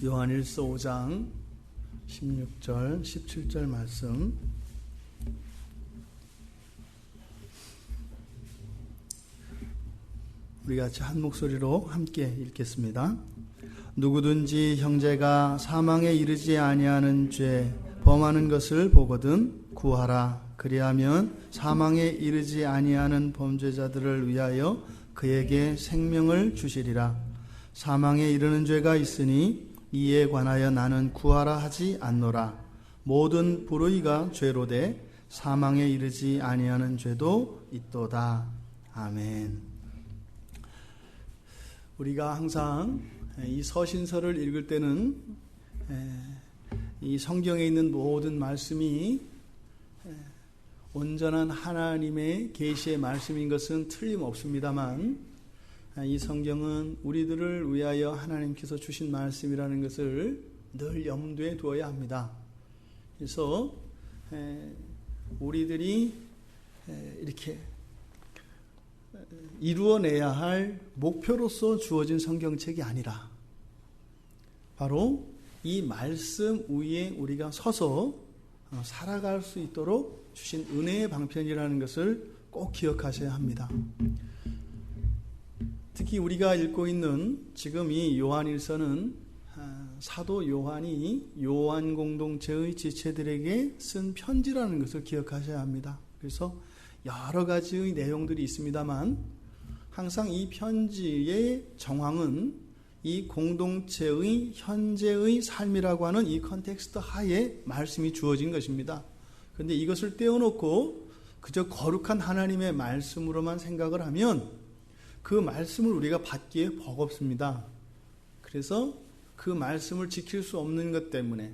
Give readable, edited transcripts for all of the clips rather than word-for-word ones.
요한일서 5장 16절, 17절 말씀. 우리 같이 한 목소리로 함께 읽겠습니다. 누구든지 형제가 사망에 이르지 아니하는 죄 범하는 것을 보거든 구하라. 그리하면 사망에 이르지 아니하는 범죄자들을 위하여 그에게 생명을 주시리라. 사망에 이르는 죄가 있으니 이에 관하여 나는 구하라 하지 않노라. 모든 불의가 죄로되 사망에 이르지 아니하는 죄도 있도다. 아멘. 우리가 항상 이 서신서를 읽을 때는 이 성경에 있는 모든 말씀이 온전한 하나님의 계시의 말씀인 것은 틀림없습니다만, 이 성경은 우리들을 위하여 하나님께서 주신 말씀이라는 것을 늘 염두에 두어야 합니다. 그래서 우리들이 이렇게 이루어내야 할 목표로서 주어진 성경책이 아니라 바로 이 말씀 위에 우리가 서서 살아갈 수 있도록 주신 은혜의 방편이라는 것을 꼭 기억하셔야 합니다. 특히 우리가 읽고 있는 지금 이 요한일서는 사도 요한이 요한 공동체의 지체들에게 쓴 편지라는 것을 기억하셔야 합니다. 그래서 여러 가지의 내용들이 있습니다만 항상 이 편지의 정황은 이 공동체의 현재의 삶이라고 하는 이 컨텍스트 하에 말씀이 주어진 것입니다. 그런데 이것을 떼어놓고 그저 거룩한 하나님의 말씀으로만 생각을 하면 그 말씀을 우리가 받기에 버겁습니다. 그래서 그 말씀을 지킬 수 없는 것 때문에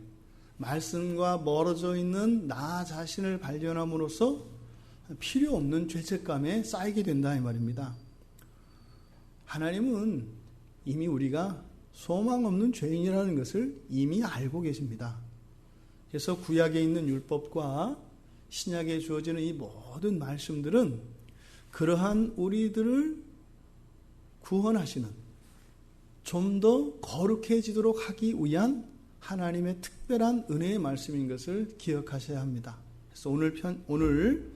말씀과 멀어져 있는 나 자신을 발견함으로써 필요 없는 죄책감에 쌓이게 된다 이 말입니다. 하나님은 이미 우리가 소망 없는 죄인이라는 것을 이미 알고 계십니다. 그래서 구약에 있는 율법과 신약에 주어지는 이 모든 말씀들은 그러한 우리들을 구원하시는, 좀 더 거룩해지도록 하기 위한 하나님의 특별한 은혜의 말씀인 것을 기억하셔야 합니다. 그래서 오늘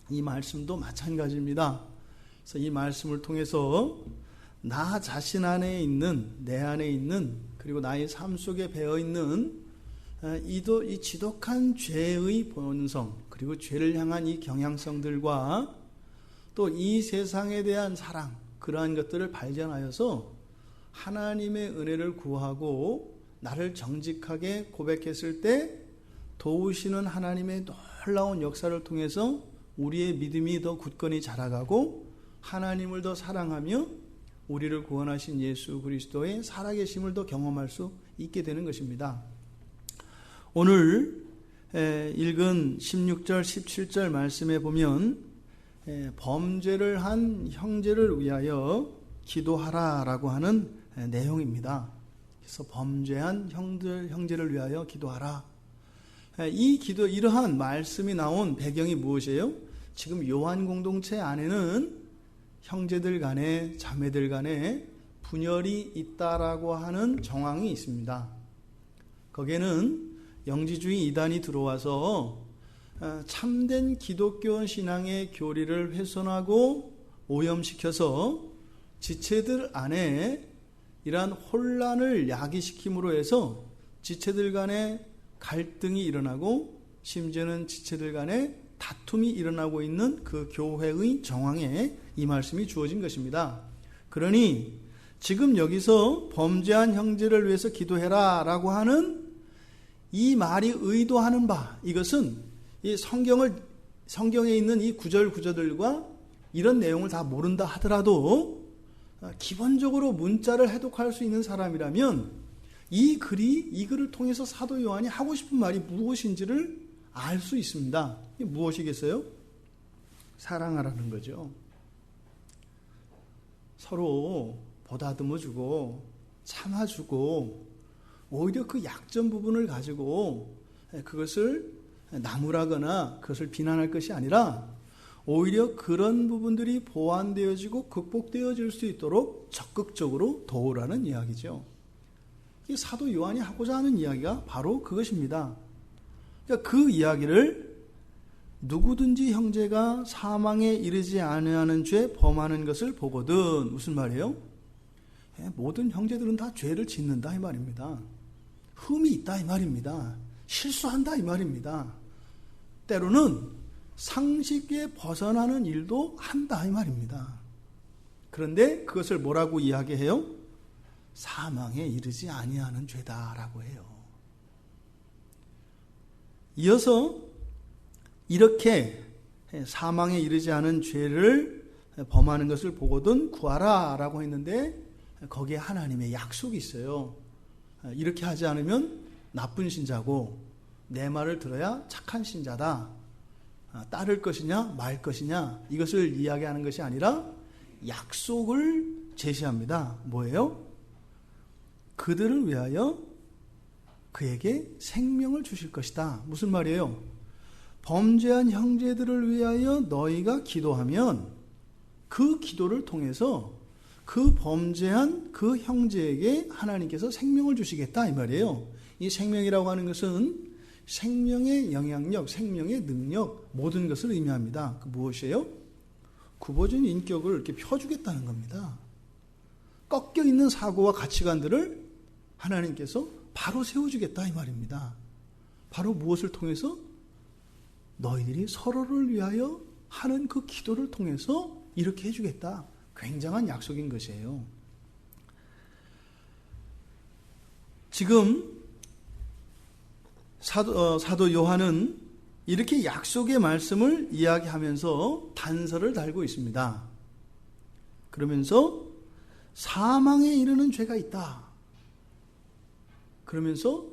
이 말씀도 마찬가지입니다. 그래서 이 말씀을 통해서 나 자신 안에 있는, 내 안에 있는, 그리고 나의 삶 속에 배어 있는 이 지독한 죄의 본성, 그리고 죄를 향한 이 경향성들과 또 이 세상에 대한 사랑, 그러한 것들을 발견하여서 하나님의 은혜를 구하고 나를 정직하게 고백했을 때 도우시는 하나님의 놀라운 역사를 통해서 우리의 믿음이 더 굳건히 자라가고 하나님을 더 사랑하며 우리를 구원하신 예수 그리스도의 살아계심을 더 경험할 수 있게 되는 것입니다. 오늘 읽은 16절, 17절 말씀에 보면 범죄를 한 형제를 위하여 기도하라라고 하는 내용입니다. 그래서 범죄한 형제를 위하여 기도하라. 이러한 말씀이 나온 배경이 무엇이에요? 지금 요한 공동체 안에는 형제들 간에, 자매들 간에 분열이 있다라고 하는 정황이 있습니다. 거기에는 영지주의 이단이 들어와서 참된 기독교 신앙의 교리를 훼손하고 오염시켜서 지체들 안에 이러한 혼란을 야기시킴으로 해서 지체들 간에 갈등이 일어나고 심지어는 지체들 간에 다툼이 일어나고 있는 그 교회의 정황에 이 말씀이 주어진 것입니다. 그러니 지금 여기서 범죄한 형제를 위해서 기도해라 라고 하는 이 말이 의도하는 바, 이것은 이 성경에 있는 이 구절들과 이런 내용을 다 모른다 하더라도 기본적으로 문자를 해독할 수 있는 사람이라면 이 글을 통해서 사도 요한이 하고 싶은 말이 무엇인지를 알 수 있습니다. 이게 무엇이겠어요? 사랑하라는 거죠. 서로 보다듬어주고 참아주고 오히려 그 약점 부분을 가지고 그것을 나무라거나 그것을 비난할 것이 아니라 오히려 그런 부분들이 보완되어지고 극복되어질 수 있도록 적극적으로 도우라는 이야기죠. 이 사도 요한이 하고자 하는 이야기가 바로 그것입니다. 그러니까 그 이야기를 누구든지 형제가 사망에 이르지 아니하는 죄 범하는 것을 보거든. 무슨 말이에요? 모든 형제들은 다 죄를 짓는다 이 말입니다. 흠이 있다 이 말입니다. 실수한다 이 말입니다. 때로는 상식에 벗어나는 일도 한다 이 말입니다. 그런데 그것을 뭐라고 이야기해요? 사망에 이르지 아니하는 죄다라고 해요. 이어서 이렇게 사망에 이르지 않은 죄를 범하는 것을 보거든 구하라 라고 했는데 거기에 하나님의 약속이 있어요. 이렇게 하지 않으면 나쁜 신자고 내 말을 들어야 착한 신자다. 따를 것이냐 말 것이냐 이것을 이야기하는 것이 아니라 약속을 제시합니다. 뭐예요? 그들을 위하여 그에게 생명을 주실 것이다. 무슨 말이에요? 범죄한 형제들을 위하여 너희가 기도하면 그 기도를 통해서 그 범죄한 그 형제에게 하나님께서 생명을 주시겠다 이 말이에요. 이 생명이라고 하는 것은 생명의 영향력, 생명의 능력 모든 것을 의미합니다. 그 무엇이에요? 굽어진 인격을 이렇게 펴주겠다는 겁니다. 꺾여 있는 사고와 가치관들을 하나님께서 바로 세워주겠다 이 말입니다. 바로 무엇을 통해서? 너희들이 서로를 위하여 하는 그 기도를 통해서 이렇게 해주겠다. 굉장한 약속인 것이에요. 지금 사도 요한은 이렇게 약속의 말씀을 이야기하면서 단서를 달고 있습니다. 그러면서 사망에 이르는 죄가 있다. 그러면서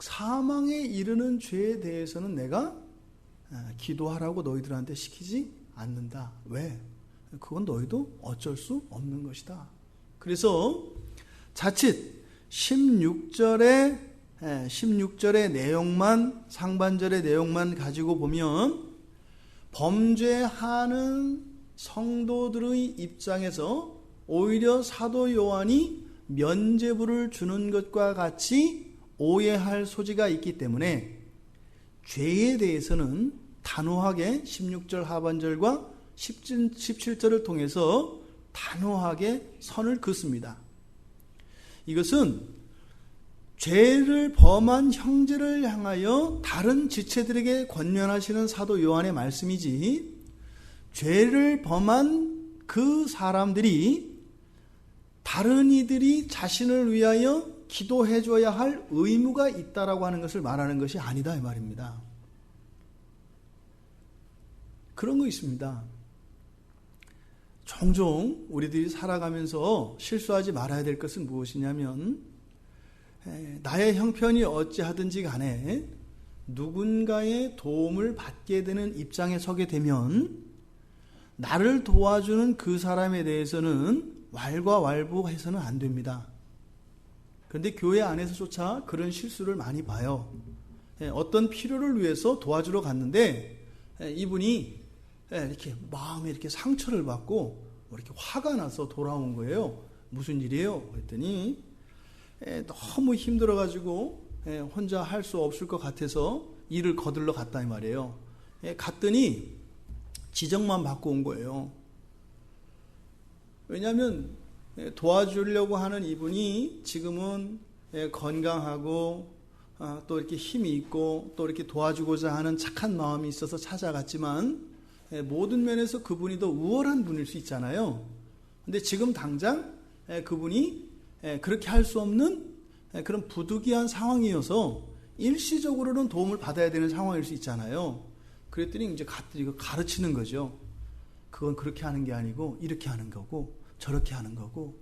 사망에 이르는 죄에 대해서는 내가 기도하라고 너희들한테 시키지 않는다. 왜? 그건 너희도 어쩔 수 없는 것이다. 그래서 자칫 16절의 내용만, 상반절의 내용만 가지고 보면 범죄하는 성도들의 입장에서 오히려 사도 요한이 면죄부를 주는 것과 같이 오해할 소지가 있기 때문에 죄에 대해서는 단호하게 16절 하반절과 17절을 통해서 단호하게 선을 긋습니다. 이것은 죄를 범한 형제를 향하여 다른 지체들에게 권면하시는 사도 요한의 말씀이지, 죄를 범한 그 사람들이 다른 이들이 자신을 위하여 기도해 줘야 할 의무가 있다라고 하는 것을 말하는 것이 아니다 이 말입니다. 그런 거 있습니다. 종종 우리들이 살아가면서 실수하지 말아야 될 것은 무엇이냐면, 나의 형편이 어찌하든지 간에 누군가의 도움을 받게 되는 입장에 서게 되면 나를 도와주는 그 사람에 대해서는 왈가왈부해서는 안 됩니다. 그런데 교회 안에서조차 그런 실수를 많이 봐요. 어떤 필요를 위해서 도와주러 갔는데 이분이 이렇게 마음에 이렇게 상처를 받고 이렇게 화가 나서 돌아온 거예요. 무슨 일이에요? 그랬더니 너무 힘들어가지고 혼자 할 수 없을 것 같아서 일을 거들러 갔다 이 말이에요. 갔더니 지적만 받고 온 거예요. 왜냐하면 도와주려고 하는 이분이 지금은 건강하고 또 이렇게 힘이 있고 또 이렇게 도와주고자 하는 착한 마음이 있어서 찾아갔지만 모든 면에서 그분이 더 우월한 분일 수 있잖아요. 근데 지금 당장 그분이 그렇게 할 수 없는 그런 부득이한 상황이어서 일시적으로는 도움을 받아야 되는 상황일 수 있잖아요. 그랬더니 이제 가르치는 거죠. 그건 그렇게 하는 게 아니고 이렇게 하는 거고 저렇게 하는 거고,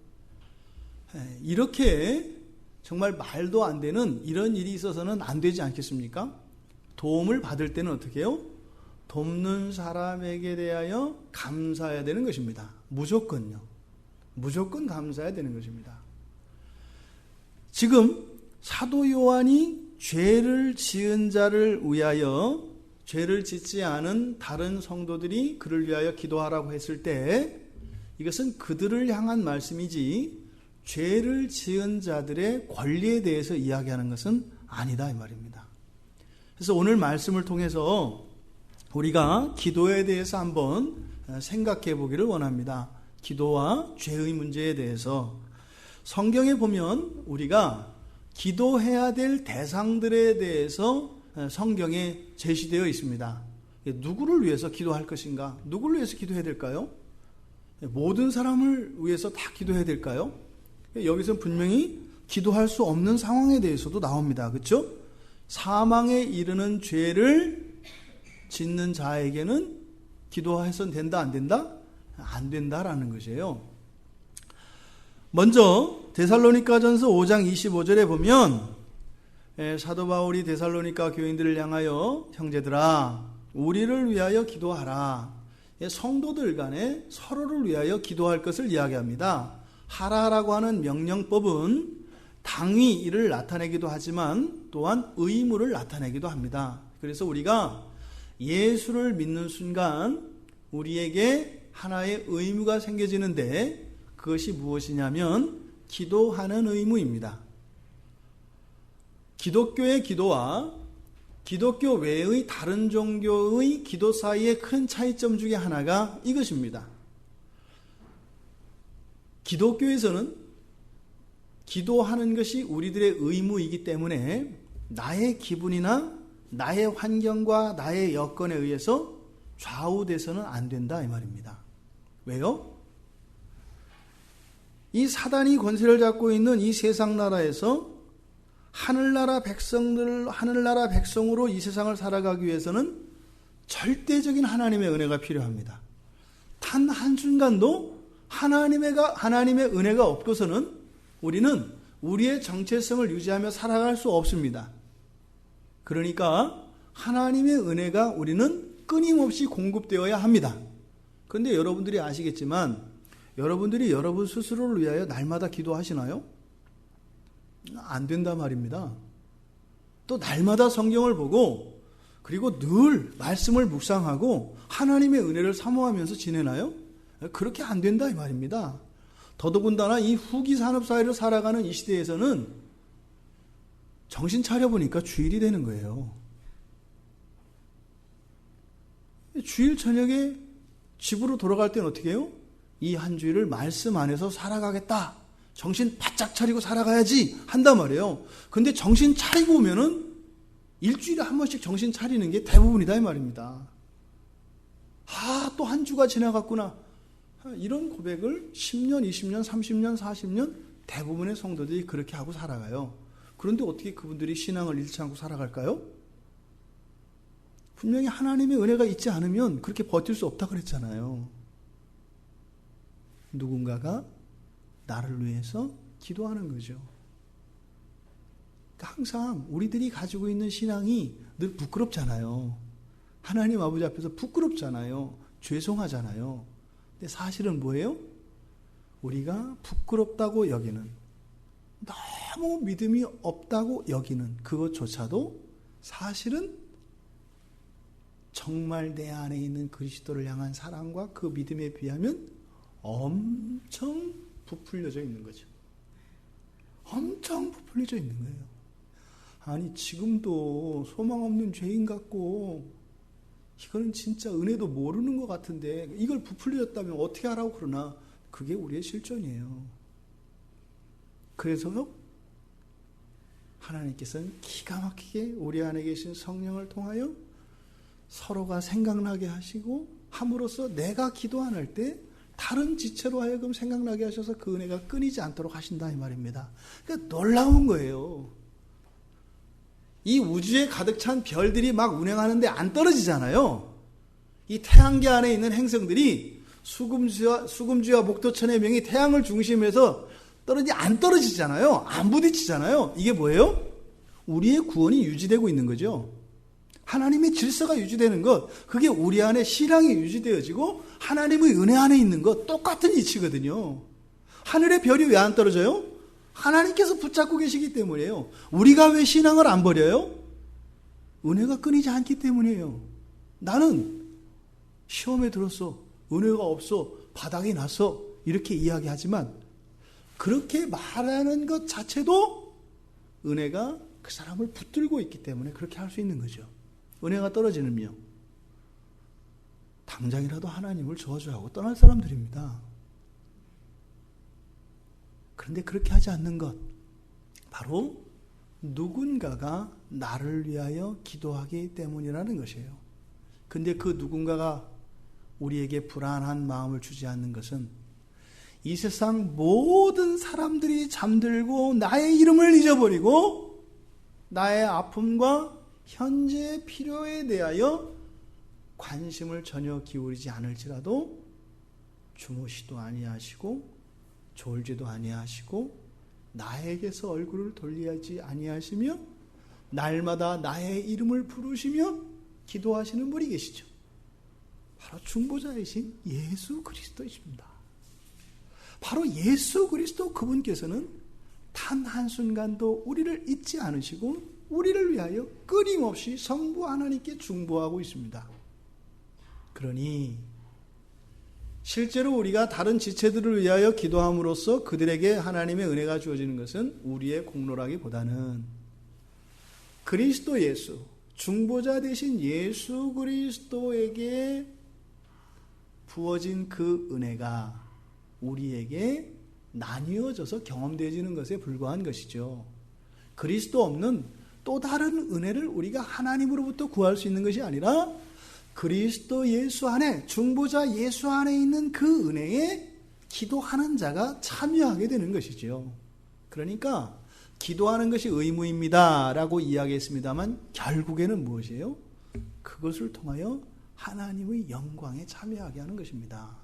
이렇게 정말 말도 안 되는 이런 일이 있어서는 안 되지 않겠습니까? 도움을 받을 때는 어떻게 해요? 돕는 사람에게 대하여 감사해야 되는 것입니다. 무조건요. 무조건 감사해야 되는 것입니다. 지금 사도 요한이 죄를 지은 자를 위하여, 죄를 짓지 않은 다른 성도들이 그를 위하여 기도하라고 했을 때 이것은 그들을 향한 말씀이지 죄를 지은 자들의 권리에 대해서 이야기하는 것은 아니다 이 말입니다. 그래서 오늘 말씀을 통해서 우리가 기도에 대해서 한번 생각해 보기를 원합니다. 기도와 죄의 문제에 대해서 성경에 보면 우리가 기도해야 될 대상들에 대해서 성경에 제시되어 있습니다. 누구를 위해서 기도할 것인가? 누구를 위해서 기도해야 될까요? 모든 사람을 위해서 다 기도해야 될까요? 여기서 분명히 기도할 수 없는 상황에 대해서도 나옵니다. 그렇죠? 사망에 이르는 죄를 짓는 자에게는 기도해서는 된다, 안 된다? 안 된다라는 것이에요. 먼저 데살로니가전서 5장 25절에 보면 사도 바울이 데살로니가 교인들을 향하여 형제들아 우리를 위하여 기도하라. 성도들 간에 서로를 위하여 기도할 것을 이야기합니다. 하라라고 하는 명령법은 당위 이를 나타내기도 하지만 또한 의무를 나타내기도 합니다. 그래서 우리가 예수를 믿는 순간 우리에게 하나의 의무가 생겨지는데 그것이 무엇이냐면 기도하는 의무입니다. 기독교의 기도와 기독교 외의 다른 종교의 기도 사이의 큰 차이점 중에 하나가 이것입니다. 기독교에서는 기도하는 것이 우리들의 의무이기 때문에 나의 기분이나 나의 환경과 나의 여건에 의해서 좌우돼서는 안 된다 이 말입니다. 왜요? 이 사단이 권세를 잡고 있는 이 세상 나라에서 하늘나라 백성으로 이 세상을 살아가기 위해서는 절대적인 하나님의 은혜가 필요합니다. 단 한순간도 하나님의 은혜가 없고서는 우리는 우리의 정체성을 유지하며 살아갈 수 없습니다. 그러니까 하나님의 은혜가 우리는 끊임없이 공급되어야 합니다. 그런데 여러분들이 아시겠지만 여러분들이 여러분 스스로를 위하여 날마다 기도하시나요? 안 된단 말입니다. 또 날마다 성경을 보고 그리고 늘 말씀을 묵상하고 하나님의 은혜를 사모하면서 지내나요? 그렇게 안 된다 이 말입니다. 더더군다나 이 후기 산업사회를 살아가는 이 시대에서는 정신 차려보니까 주일이 되는 거예요. 주일 저녁에 집으로 돌아갈 때는 어떻게 해요? 이 한 주일을 말씀 안에서 살아가겠다. 정신 바짝 차리고 살아가야지 한단 말이에요. 근데 정신 차리고 오면은 일주일에 한 번씩 정신 차리는 게 대부분이다 이 말입니다. 또 한 주가 지나갔구나. 이런 고백을 10년, 20년, 30년, 40년 대부분의 성도들이 그렇게 하고 살아가요. 그런데 어떻게 그분들이 신앙을 잃지 않고 살아갈까요? 분명히 하나님의 은혜가 있지 않으면 그렇게 버틸 수 없다 그랬잖아요. 누군가가 나를 위해서 기도하는 거죠. 그러니까 항상 우리들이 가지고 있는 신앙이 늘 부끄럽잖아요. 하나님 아버지 앞에서 부끄럽잖아요. 죄송하잖아요. 근데 사실은 뭐예요? 우리가 부끄럽다고 여기는, 너무 믿음이 없다고 여기는 그것조차도 사실은 정말 내 안에 있는 그리스도를 향한 사랑과 그 믿음에 비하면 엄청 부풀려져 있는 거죠. 엄청 부풀려져 있는 거예요. 아니 지금도 소망 없는 죄인 같고 이거는 진짜 은혜도 모르는 것 같은데 이걸 부풀려졌다면 어떻게 하라고 그러나 그게 우리의 실존이에요. 그래서 하나님께서는 기가 막히게 우리 안에 계신 성령을 통하여 서로가 생각나게 하시고 함으로써 내가 기도 안 할 때 다른 지체로 하여금 생각나게 하셔서 그 은혜가 끊이지 않도록 하신다 이 말입니다. 그러니까 놀라운 거예요. 이 우주에 가득 찬 별들이 막 운행하는데 안 떨어지잖아요. 이 태양계 안에 있는 행성들이 수금지와 목토천의 명이 태양을 중심에서 안 떨어지잖아요. 안 부딪히잖아요. 이게 뭐예요? 우리의 구원이 유지되고 있는 거죠. 하나님의 질서가 유지되는 것, 그게 우리 안에 신앙이 유지되어지고 하나님의 은혜 안에 있는 것 똑같은 이치거든요. 하늘의 별이 왜 안 떨어져요? 하나님께서 붙잡고 계시기 때문이에요. 우리가 왜 신앙을 안 버려요? 은혜가 끊이지 않기 때문이에요. 나는 시험에 들었어, 은혜가 없어, 바닥에 났어 이렇게 이야기하지만 그렇게 말하는 것 자체도 은혜가 그 사람을 붙들고 있기 때문에 그렇게 할 수 있는 거죠. 은혜가 떨어지면요, 당장이라도 하나님을 저주하고 떠날 사람들입니다. 그런데 그렇게 하지 않는 것, 바로 누군가가 나를 위하여 기도하기 때문이라는 것이에요. 근데 그 누군가가 우리에게 불안한 마음을 주지 않는 것은 이 세상 모든 사람들이 잠들고 나의 이름을 잊어버리고 나의 아픔과 현재 필요에 대하여 관심을 전혀 기울이지 않을지라도 주무시도 아니하시고 졸지도 아니하시고 나에게서 얼굴을 돌리지 아니하시며 날마다 나의 이름을 부르시며 기도하시는 분이 계시죠. 바로 중보자이신 예수 그리스도이십니다. 바로 예수 그리스도 그분께서는 단 한순간도 우리를 잊지 않으시고 우리를 위하여 끊임없이 성부 하나님께 중보하고 있습니다. 그러니 실제로 우리가 다른 지체들을 위하여 기도함으로써 그들에게 하나님의 은혜가 주어지는 것은 우리의 공로라기보다는 그리스도 예수, 중보자 되신 예수 그리스도에게 부어진 그 은혜가 우리에게 나뉘어져서 경험되어지는 것에 불과한 것이죠. 그리스도 없는 또 다른 은혜를 우리가 하나님으로부터 구할 수 있는 것이 아니라 그리스도 예수 안에, 중보자 예수 안에 있는 그 은혜에 기도하는 자가 참여하게 되는 것이죠. 그러니까 기도하는 것이 의무입니다 라고 이야기했습니다만 결국에는 무엇이에요? 그것을 통하여 하나님의 영광에 참여하게 하는 것입니다.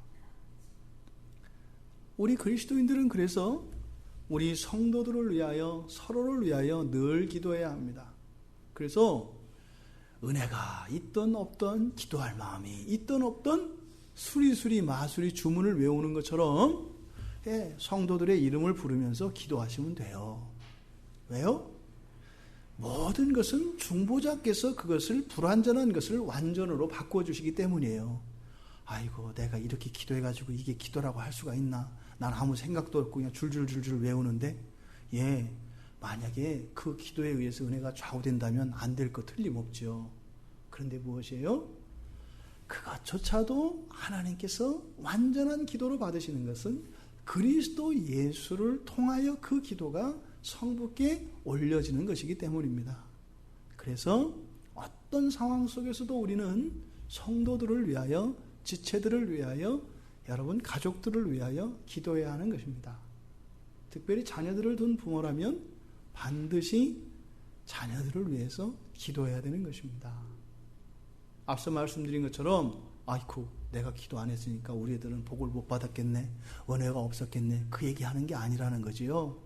우리 그리스도인들은 그래서 우리 성도들을 위하여, 서로를 위하여 늘 기도해야 합니다. 그래서 은혜가 있던 없던 기도할 마음이 있던 없던 수리수리 마수리 주문을 외우는 것처럼 성도들의 이름을 부르면서 기도하시면 돼요. 왜요? 모든 것은 중보자께서 그것을 불완전한 것을 완전으로 바꿔주시기 때문이에요. 아이고 내가 이렇게 기도해가지고 이게 기도라고 할 수가 있나? 난 아무 생각도 없고 그냥 줄줄줄줄 외우는데 만약에 그 기도에 의해서 은혜가 좌우된다면 안 될 거 틀림없죠. 그런데 무엇이에요? 그것조차도 하나님께서 완전한 기도로 받으시는 것은 그리스도 예수를 통하여 그 기도가 성부께 올려지는 것이기 때문입니다. 그래서 어떤 상황 속에서도 우리는 성도들을 위하여, 지체들을 위하여, 여러분 가족들을 위하여 기도해야 하는 것입니다. 특별히 자녀들을 둔 부모라면 반드시 자녀들을 위해서 기도해야 되는 것입니다. 앞서 말씀드린 것처럼 아이쿠 내가 기도 안 했으니까 우리 애들은 복을 못 받았겠네, 은혜가 없었겠네, 그 얘기하는 게 아니라는 거지요.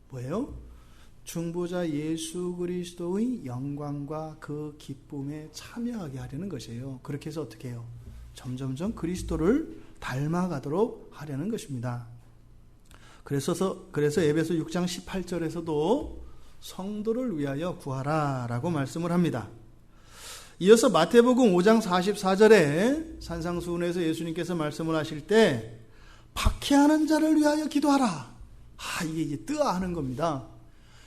뭐예요? 중보자 예수 그리스도의 영광과 그 기쁨에 참여하게 하려는 것이에요. 그렇게 해서 어떻게 해요? 점점점 그리스도를 닮아가도록 하려는 것입니다. 그래서 에베소 6장 18절에서도 성도를 위하여 구하라 라고 말씀을 합니다. 이어서 마태복음 5장 44절에 산상수훈에서 예수님께서 말씀을 하실 때 박해하는 자를 위하여 기도하라. 이게 뜨아하는 겁니다.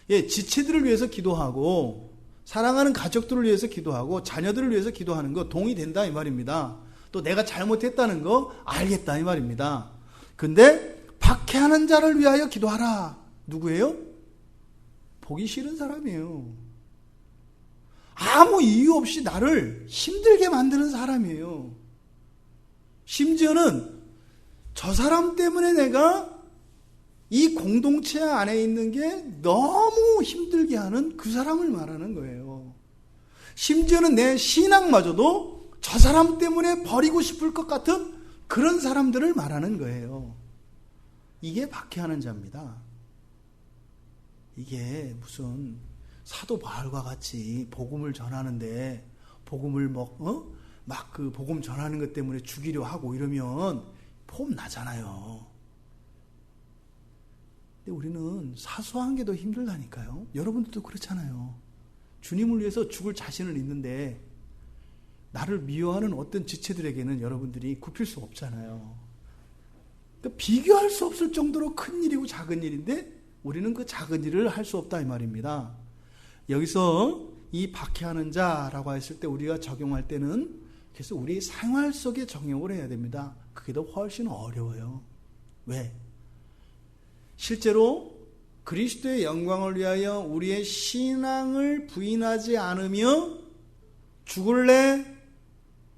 지체들을 위해서 기도하고 사랑하는 가족들을 위해서 기도하고 자녀들을 위해서 기도하는 거 동의된다 이 말입니다. 또 내가 잘못했다는 거 알겠다 이 말입니다. 근데 박해하는 자를 위하여 기도하라. 누구예요? 보기 싫은 사람이에요. 아무 이유 없이 나를 힘들게 만드는 사람이에요. 심지어는 저 사람 때문에 내가 이 공동체 안에 있는 게 너무 힘들게 하는 그 사람을 말하는 거예요. 심지어는 내 신앙마저도 저 사람 때문에 버리고 싶을 것 같은 그런 사람들을 말하는 거예요. 이게 박해하는 자입니다. 이게 무슨 사도 바울과 같이 복음을 전하는데 복음을 막 그 복음 전하는 것 때문에 죽이려 하고 이러면 폼 나잖아요. 근데 우리는 사소한 게 더 힘들다니까요. 여러분들도 그렇잖아요. 주님을 위해서 죽을 자신은 있는데 나를 미워하는 어떤 지체들에게는 여러분들이 굽힐 수 없잖아요. 그러니까 비교할 수 없을 정도로 큰 일이고 작은 일인데 우리는 그 작은 일을 할 수 없다 이 말입니다. 여기서 이 박해하는 자라고 했을 때 우리가 적용할 때는 그래서 우리 생활 속에 적용을 해야 됩니다. 그게 더 훨씬 어려워요. 왜? 실제로 그리스도의 영광을 위하여 우리의 신앙을 부인하지 않으며 죽을래?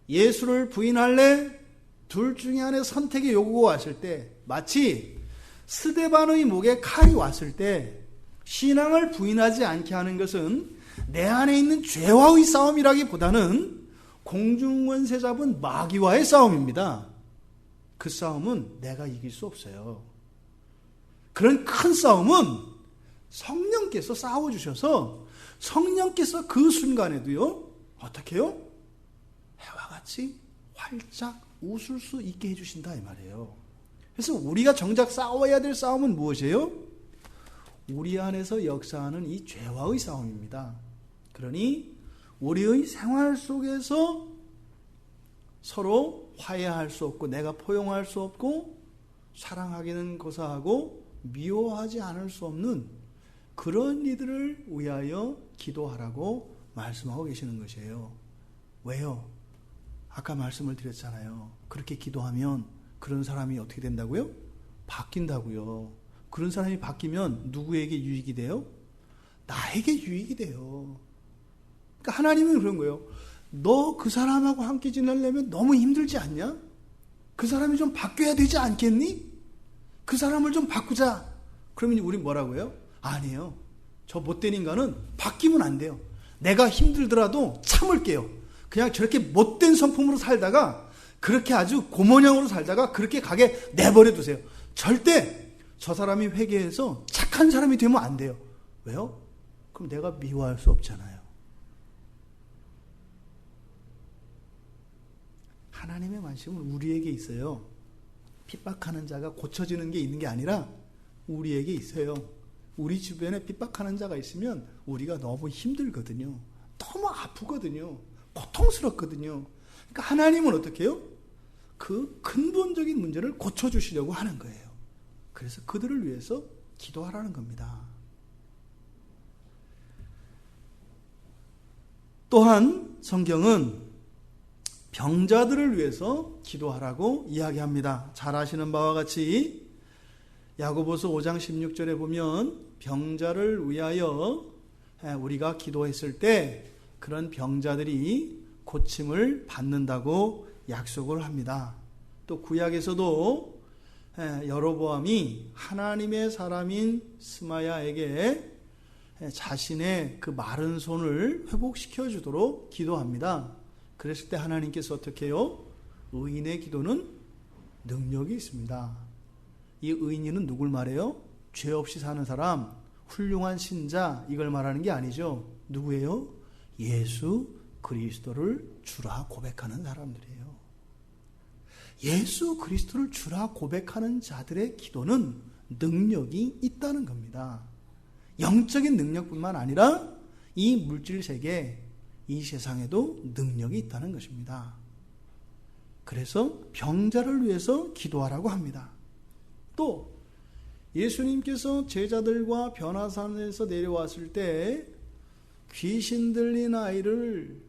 예수를 부인할래? 둘 중에 하나의 선택의 요구가 왔을 때 마치 스데반의 목에 칼이 왔을 때 신앙을 부인하지 않게 하는 것은 내 안에 있는 죄와의 싸움이라기보다는 공중권세 잡은 마귀와의 싸움입니다. 그 싸움은 내가 이길 수 없어요. 그런 큰 싸움은 성령께서 싸워주셔서 성령께서 그 순간에도요 어떻게 해요? 해와 같이 활짝 웃을 수 있게 해주신다 이 말이에요. 그래서 우리가 정작 싸워야 될 싸움은 무엇이에요? 우리 안에서 역사하는 이 죄와의 싸움입니다. 그러니 우리의 생활 속에서 서로 화해할 수 없고 내가 포용할 수 없고 사랑하기는 고사하고 미워하지 않을 수 없는 그런 이들을 위하여 기도하라고 말씀하고 계시는 것이에요. 왜요? 아까 말씀을 드렸잖아요. 그렇게 기도하면 그런 사람이 어떻게 된다고요? 바뀐다고요. 그런 사람이 바뀌면 누구에게 유익이 돼요? 나에게 유익이 돼요. 그러니까 하나님은 그런 거예요. 너 그 사람하고 함께 지내려면 너무 힘들지 않냐? 그 사람이 좀 바뀌어야 되지 않겠니? 그 사람을 좀 바꾸자. 그러면 우리 뭐라고요? 아니에요. 저 못된 인간은 바뀌면 안 돼요. 내가 힘들더라도 참을게요. 그냥 저렇게 못된 성품으로 살다가 그렇게 아주 고모양으로 살다가 그렇게 가게 내버려 두세요. 절대 저 사람이 회개해서 착한 사람이 되면 안 돼요. 왜요? 그럼 내가 미워할 수 없잖아요. 하나님의 관심은 우리에게 있어요. 핍박하는 자가 고쳐지는 게 있는 게 아니라 우리에게 있어요. 우리 주변에 핍박하는 자가 있으면 우리가 너무 힘들거든요. 너무 아프거든요. 고통스럽거든요. 그러니까 하나님은 어떻게 해요? 그 근본적인 문제를 고쳐주시려고 하는 거예요. 그래서 그들을 위해서 기도하라는 겁니다. 또한 성경은 병자들을 위해서 기도하라고 이야기합니다. 잘 아시는 바와 같이 야고보서 5장 16절에 보면 병자를 위하여 우리가 기도했을 때 그런 병자들이 고침을 받는다고 약속을 합니다. 또 구약에서도 여로보암이 하나님의 사람인 스마야에게 자신의 그 마른 손을 회복시켜 주도록 기도합니다. 그랬을 때 하나님께서 어떻게 해요? 의인의 기도는 능력이 있습니다. 이 의인은 누굴 말해요? 죄 없이 사는 사람, 훌륭한 신자, 이걸 말하는 게 아니죠. 누구예요? 예수 그리스도를 주라 고백하는 사람들이에요. 예수 그리스도를 주라 고백하는 자들의 기도는 능력이 있다는 겁니다. 영적인 능력뿐만 아니라 이 물질 세계, 이 세상에도 능력이 있다는 것입니다. 그래서 병자를 위해서 기도하라고 합니다. 또 예수님께서 제자들과 변화산에서 내려왔을 때 귀신 들린 아이를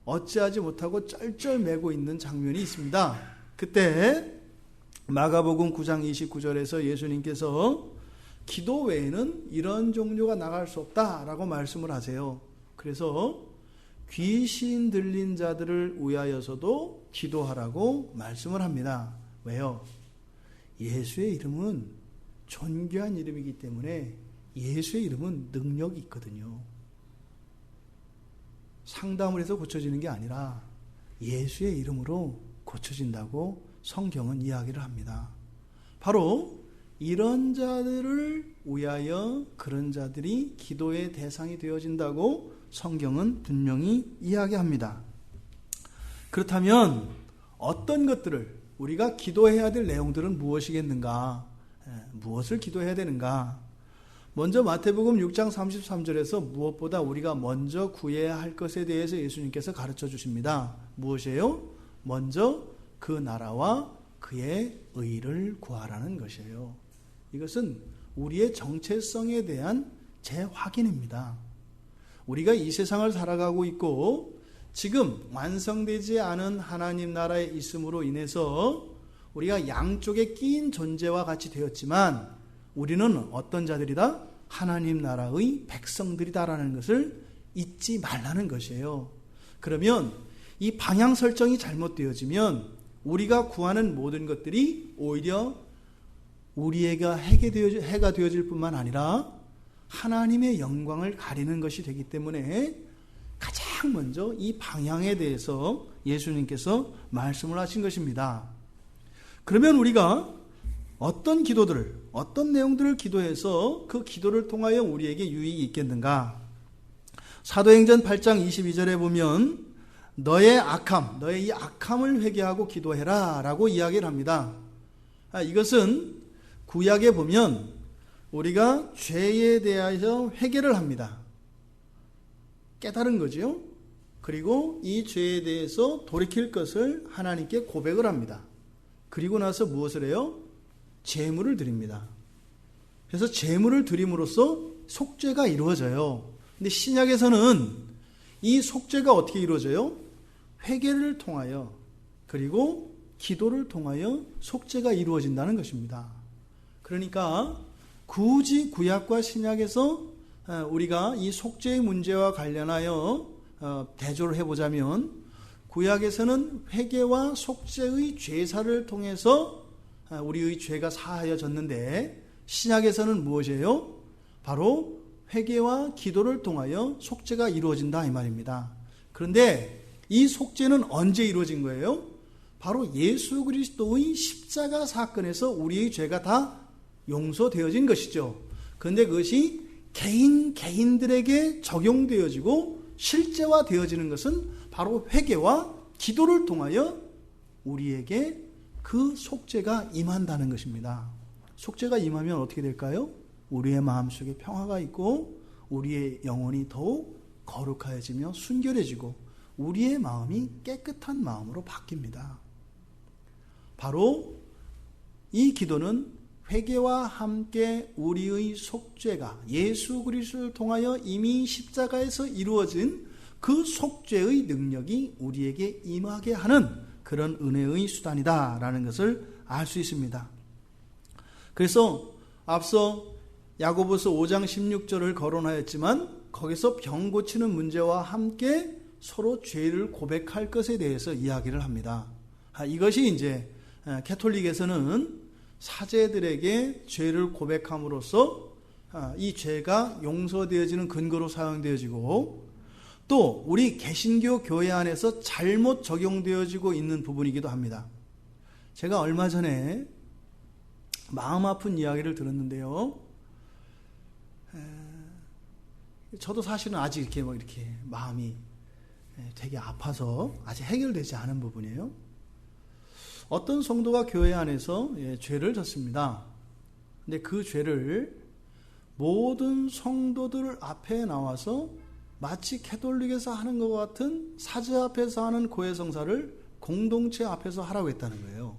어찌하지 못하고 쩔쩔매고 있는 장면이 있습니다. 그때 마가복음 9장 29절에서 예수님께서 기도 외에는 이런 종류가 나갈 수 없다라고 말씀을 하세요. 그래서 귀신 들린 자들을 위하여서도 기도하라고 말씀을 합니다. 왜요? 예수의 이름은 존귀한 이름이기 때문에 예수의 이름은 능력이 있거든요. 상담을 해서 고쳐지는 게 아니라 예수의 이름으로 고쳐진다고 성경은 이야기를 합니다. 바로 이런 자들을 위하여 그런 자들이 기도의 대상이 되어진다고 성경은 분명히 이야기합니다. 그렇다면 어떤 것들을 우리가 기도해야 될 내용들은 무엇이겠는가? 무엇을 기도해야 되는가? 먼저 마태복음 6장 33절에서 무엇보다 우리가 먼저 구해야 할 것에 대해서 예수님께서 가르쳐 주십니다. 무엇이에요? 먼저 그 나라와 그의 의를 구하라는 것이에요. 이것은 우리의 정체성에 대한 재확인입니다. 우리가 이 세상을 살아가고 있고 지금 완성되지 않은 하나님 나라에 있음으로 인해서 우리가 양쪽에 끼인 존재와 같이 되었지만 우리는 어떤 자들이다? 하나님 나라의 백성들이다라는 것을 잊지 말라는 것이에요. 그러면 이 방향 설정이 잘못되어지면 우리가 구하는 모든 것들이 오히려 우리에게 해가 되어질 뿐만 아니라 하나님의 영광을 가리는 것이 되기 때문에 가장 먼저 이 방향에 대해서 예수님께서 말씀을 하신 것입니다. 그러면 우리가 어떤 기도들을, 어떤 내용들을 기도해서 그 기도를 통하여 우리에게 유익이 있겠는가? 사도행전 8장 22절에 보면 너의 이 악함을 회개하고 기도해라 라고 이야기를 합니다. 이것은 구약에 보면 우리가 죄에 대하여 회개를 합니다. 깨달은 거죠. 그리고 이 죄에 대해서 돌이킬 것을 하나님께 고백을 합니다. 그리고 나서 무엇을 해요? 제물을 드립니다. 그래서 제물을 드림으로써 속죄가 이루어져요. 근데 신약에서는 이 속죄가 어떻게 이루어져요? 회개를 통하여 그리고 기도를 통하여 속죄가 이루어진다는 것입니다. 그러니까 굳이 구약과 신약에서 우리가 이 속죄의 문제와 관련하여 대조를 해보자면 구약에서는 회개와 속죄의 제사를 통해서 우리의 죄가 사하여졌는데 신약에서는 무엇이에요? 바로 회개와 기도를 통하여 속죄가 이루어진다 이 말입니다. 그런데 이 속죄는 언제 이루어진 거예요? 바로 예수 그리스도의 십자가 사건에서 우리의 죄가 다 용서되어진 것이죠. 그런데 그것이 개인들에게 적용되어지고 실제화되어지는 것은 바로 회개와 기도를 통하여 우리에게 그 속죄가 임한다는 것입니다. 속죄가 임하면 어떻게 될까요? 우리의 마음속에 평화가 있고 우리의 영혼이 더욱 거룩해지며 순결해지고 우리의 마음이 깨끗한 마음으로 바뀝니다. 바로 이 기도는 회개와 함께 우리의 속죄가 예수 그리스도를 통하여 이미 십자가에서 이루어진 그 속죄의 능력이 우리에게 임하게 하는 그런 은혜의 수단이다라는 것을 알 수 있습니다. 그래서 앞서 야고보서 5장 16절을 거론하였지만 거기서 병 고치는 문제와 함께 서로 죄를 고백할 것에 대해서 이야기를 합니다. 이것이 이제 캐톨릭에서는 사제들에게 죄를 고백함으로써 이 죄가 용서되어지는 근거로 사용되어지고 또 우리 개신교 교회 안에서 잘못 적용되어지고 있는 부분이기도 합니다. 제가 얼마 전에 마음 아픈 이야기를 들었는데요. 저도 사실은 아직 이렇게 마음이 되게 아파서 아직 해결되지 않은 부분이에요. 어떤 성도가 교회 안에서 죄를 졌습니다. 근데 그 죄를 모든 성도들 앞에 나와서 마치 캐톨릭에서 하는 것 같은 사제 앞에서 하는 고해성사를 공동체 앞에서 하라고 했다는 거예요.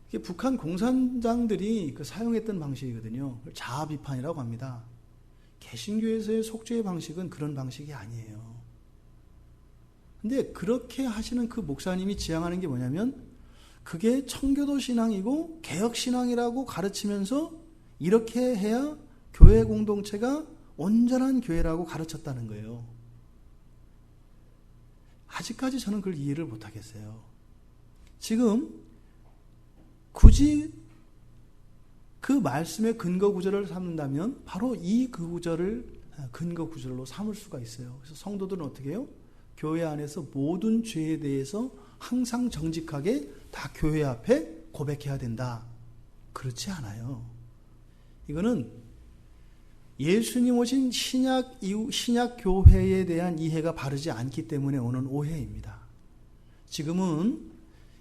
이게 북한 공산당들이 사용했던 방식이거든요. 자아 비판이라고 합니다. 개신교에서의 속죄의 방식은 그런 방식이 아니에요. 근데 그렇게 하시는 그 목사님이 지향하는 게 뭐냐면 그게 청교도 신앙이고 개혁 신앙이라고 가르치면서 이렇게 해야 교회 공동체가 온전한 교회라고 가르쳤다는 거예요. 아직까지 저는 그걸 이해를 못하겠어요. 지금 굳이 그 말씀의 근거 구절을 삼는다면 바로 이 구절을 근거 구절로 삼을 수가 있어요. 그래서 성도들은 어떻게 해요? 교회 안에서 모든 죄에 대해서 항상 정직하게 다 교회 앞에 고백해야 된다. 그렇지 않아요. 이거는 예수님 오신 신약 교회에 대한 이해가 바르지 않기 때문에 오는 오해입니다. 지금은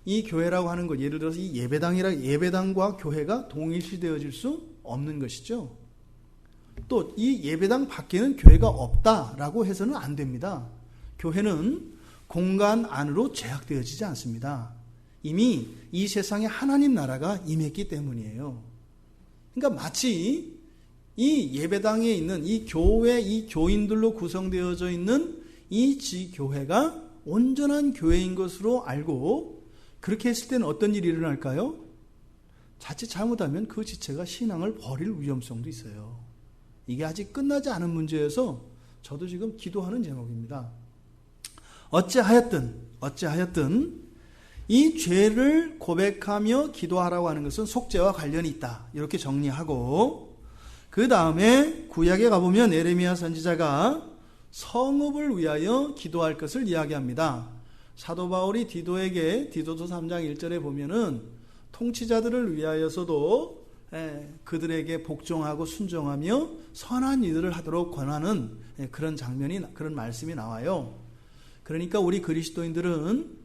이 교회라고 하는 것, 예를 들어서 이 예배당과 교회가 동일시되어질 수 없는 것이죠. 또 이 예배당 밖에는 교회가 없다라고 해서는 안 됩니다. 교회는 공간 안으로 제약되어지지 않습니다. 이미 이 세상에 하나님 나라가 임했기 때문이에요. 그러니까 마치 이 예배당에 있는 이 교회, 이 교인들로 구성되어져 있는 이 지교회가 온전한 교회인 것으로 알고 그렇게 했을 때는 어떤 일이 일어날까요? 자칫 잘못하면 그 지체가 신앙을 버릴 위험성도 있어요. 이게 아직 끝나지 않은 문제여서 저도 지금 기도하는 제목입니다. 어찌하였든 이 죄를 고백하며 기도하라고 하는 것은 속죄와 관련이 있다. 이렇게 정리하고 그 다음에 구약에 가보면 예레미야 선지자가 성읍을 위하여 기도할 것을 이야기합니다. 사도 바울이 디도에게 디도서 3장 1절에 보면은 통치자들을 위하여서도 그들에게 복종하고 순종하며 선한 일을 하도록 권하는 그런 장면이, 그런 말씀이 나와요. 그러니까 우리 그리스도인들은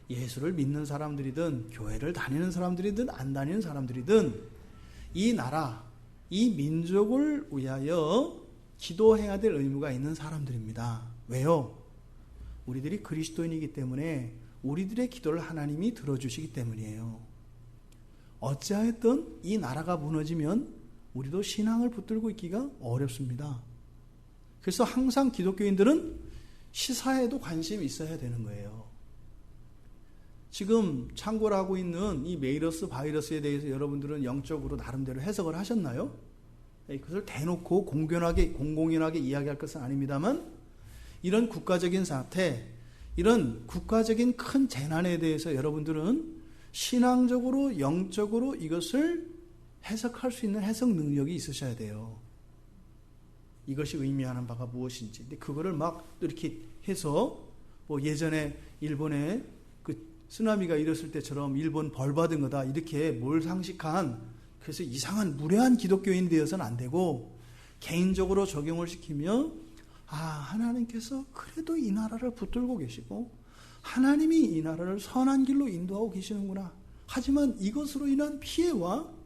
예수를 믿는 사람들이든 교회를 다니는 사람들이든 안 다니는 사람들이든 이 나라, 이 민족을 위하여 기도해야 될 의무가 있는 사람들입니다. 왜요? 우리들이 그리스도인이기 때문에 우리들의 기도를 하나님이 들어주시기 때문이에요. 어찌하였든 이 나라가 무너지면 우리도 신앙을 붙들고 있기가 어렵습니다. 그래서 항상 기독교인들은 시사에도 관심이 있어야 되는 거예요. 지금 창궐 하고 있는 이 메르스 바이러스에 대해서 여러분들은 영적으로 나름대로 해석을 하셨나요? 그것을 대놓고 공공연하게 이야기할 것은 아닙니다만 이런 국가적인 사태, 이런 국가적인 큰 재난에 대해서 여러분들은 신앙적으로 영적으로 이것을 해석할 수 있는 해석 능력이 있으셔야 돼요. 이것이 의미하는 바가 무엇인지. 근데 그거를 막 이렇게 해서 뭐 예전에 일본에 그 쓰나미가 일었을 때처럼 일본 벌 받은 거다 이렇게 몰상식한, 그래서 이상한 무례한 기독교인이 되어서는 안 되고 개인적으로 적용을 시키며 하나님께서 그래도 이 나라를 붙들고 계시고 하나님이 이 나라를 선한 길로 인도하고 계시는구나. 하지만 이것으로 인한 피해와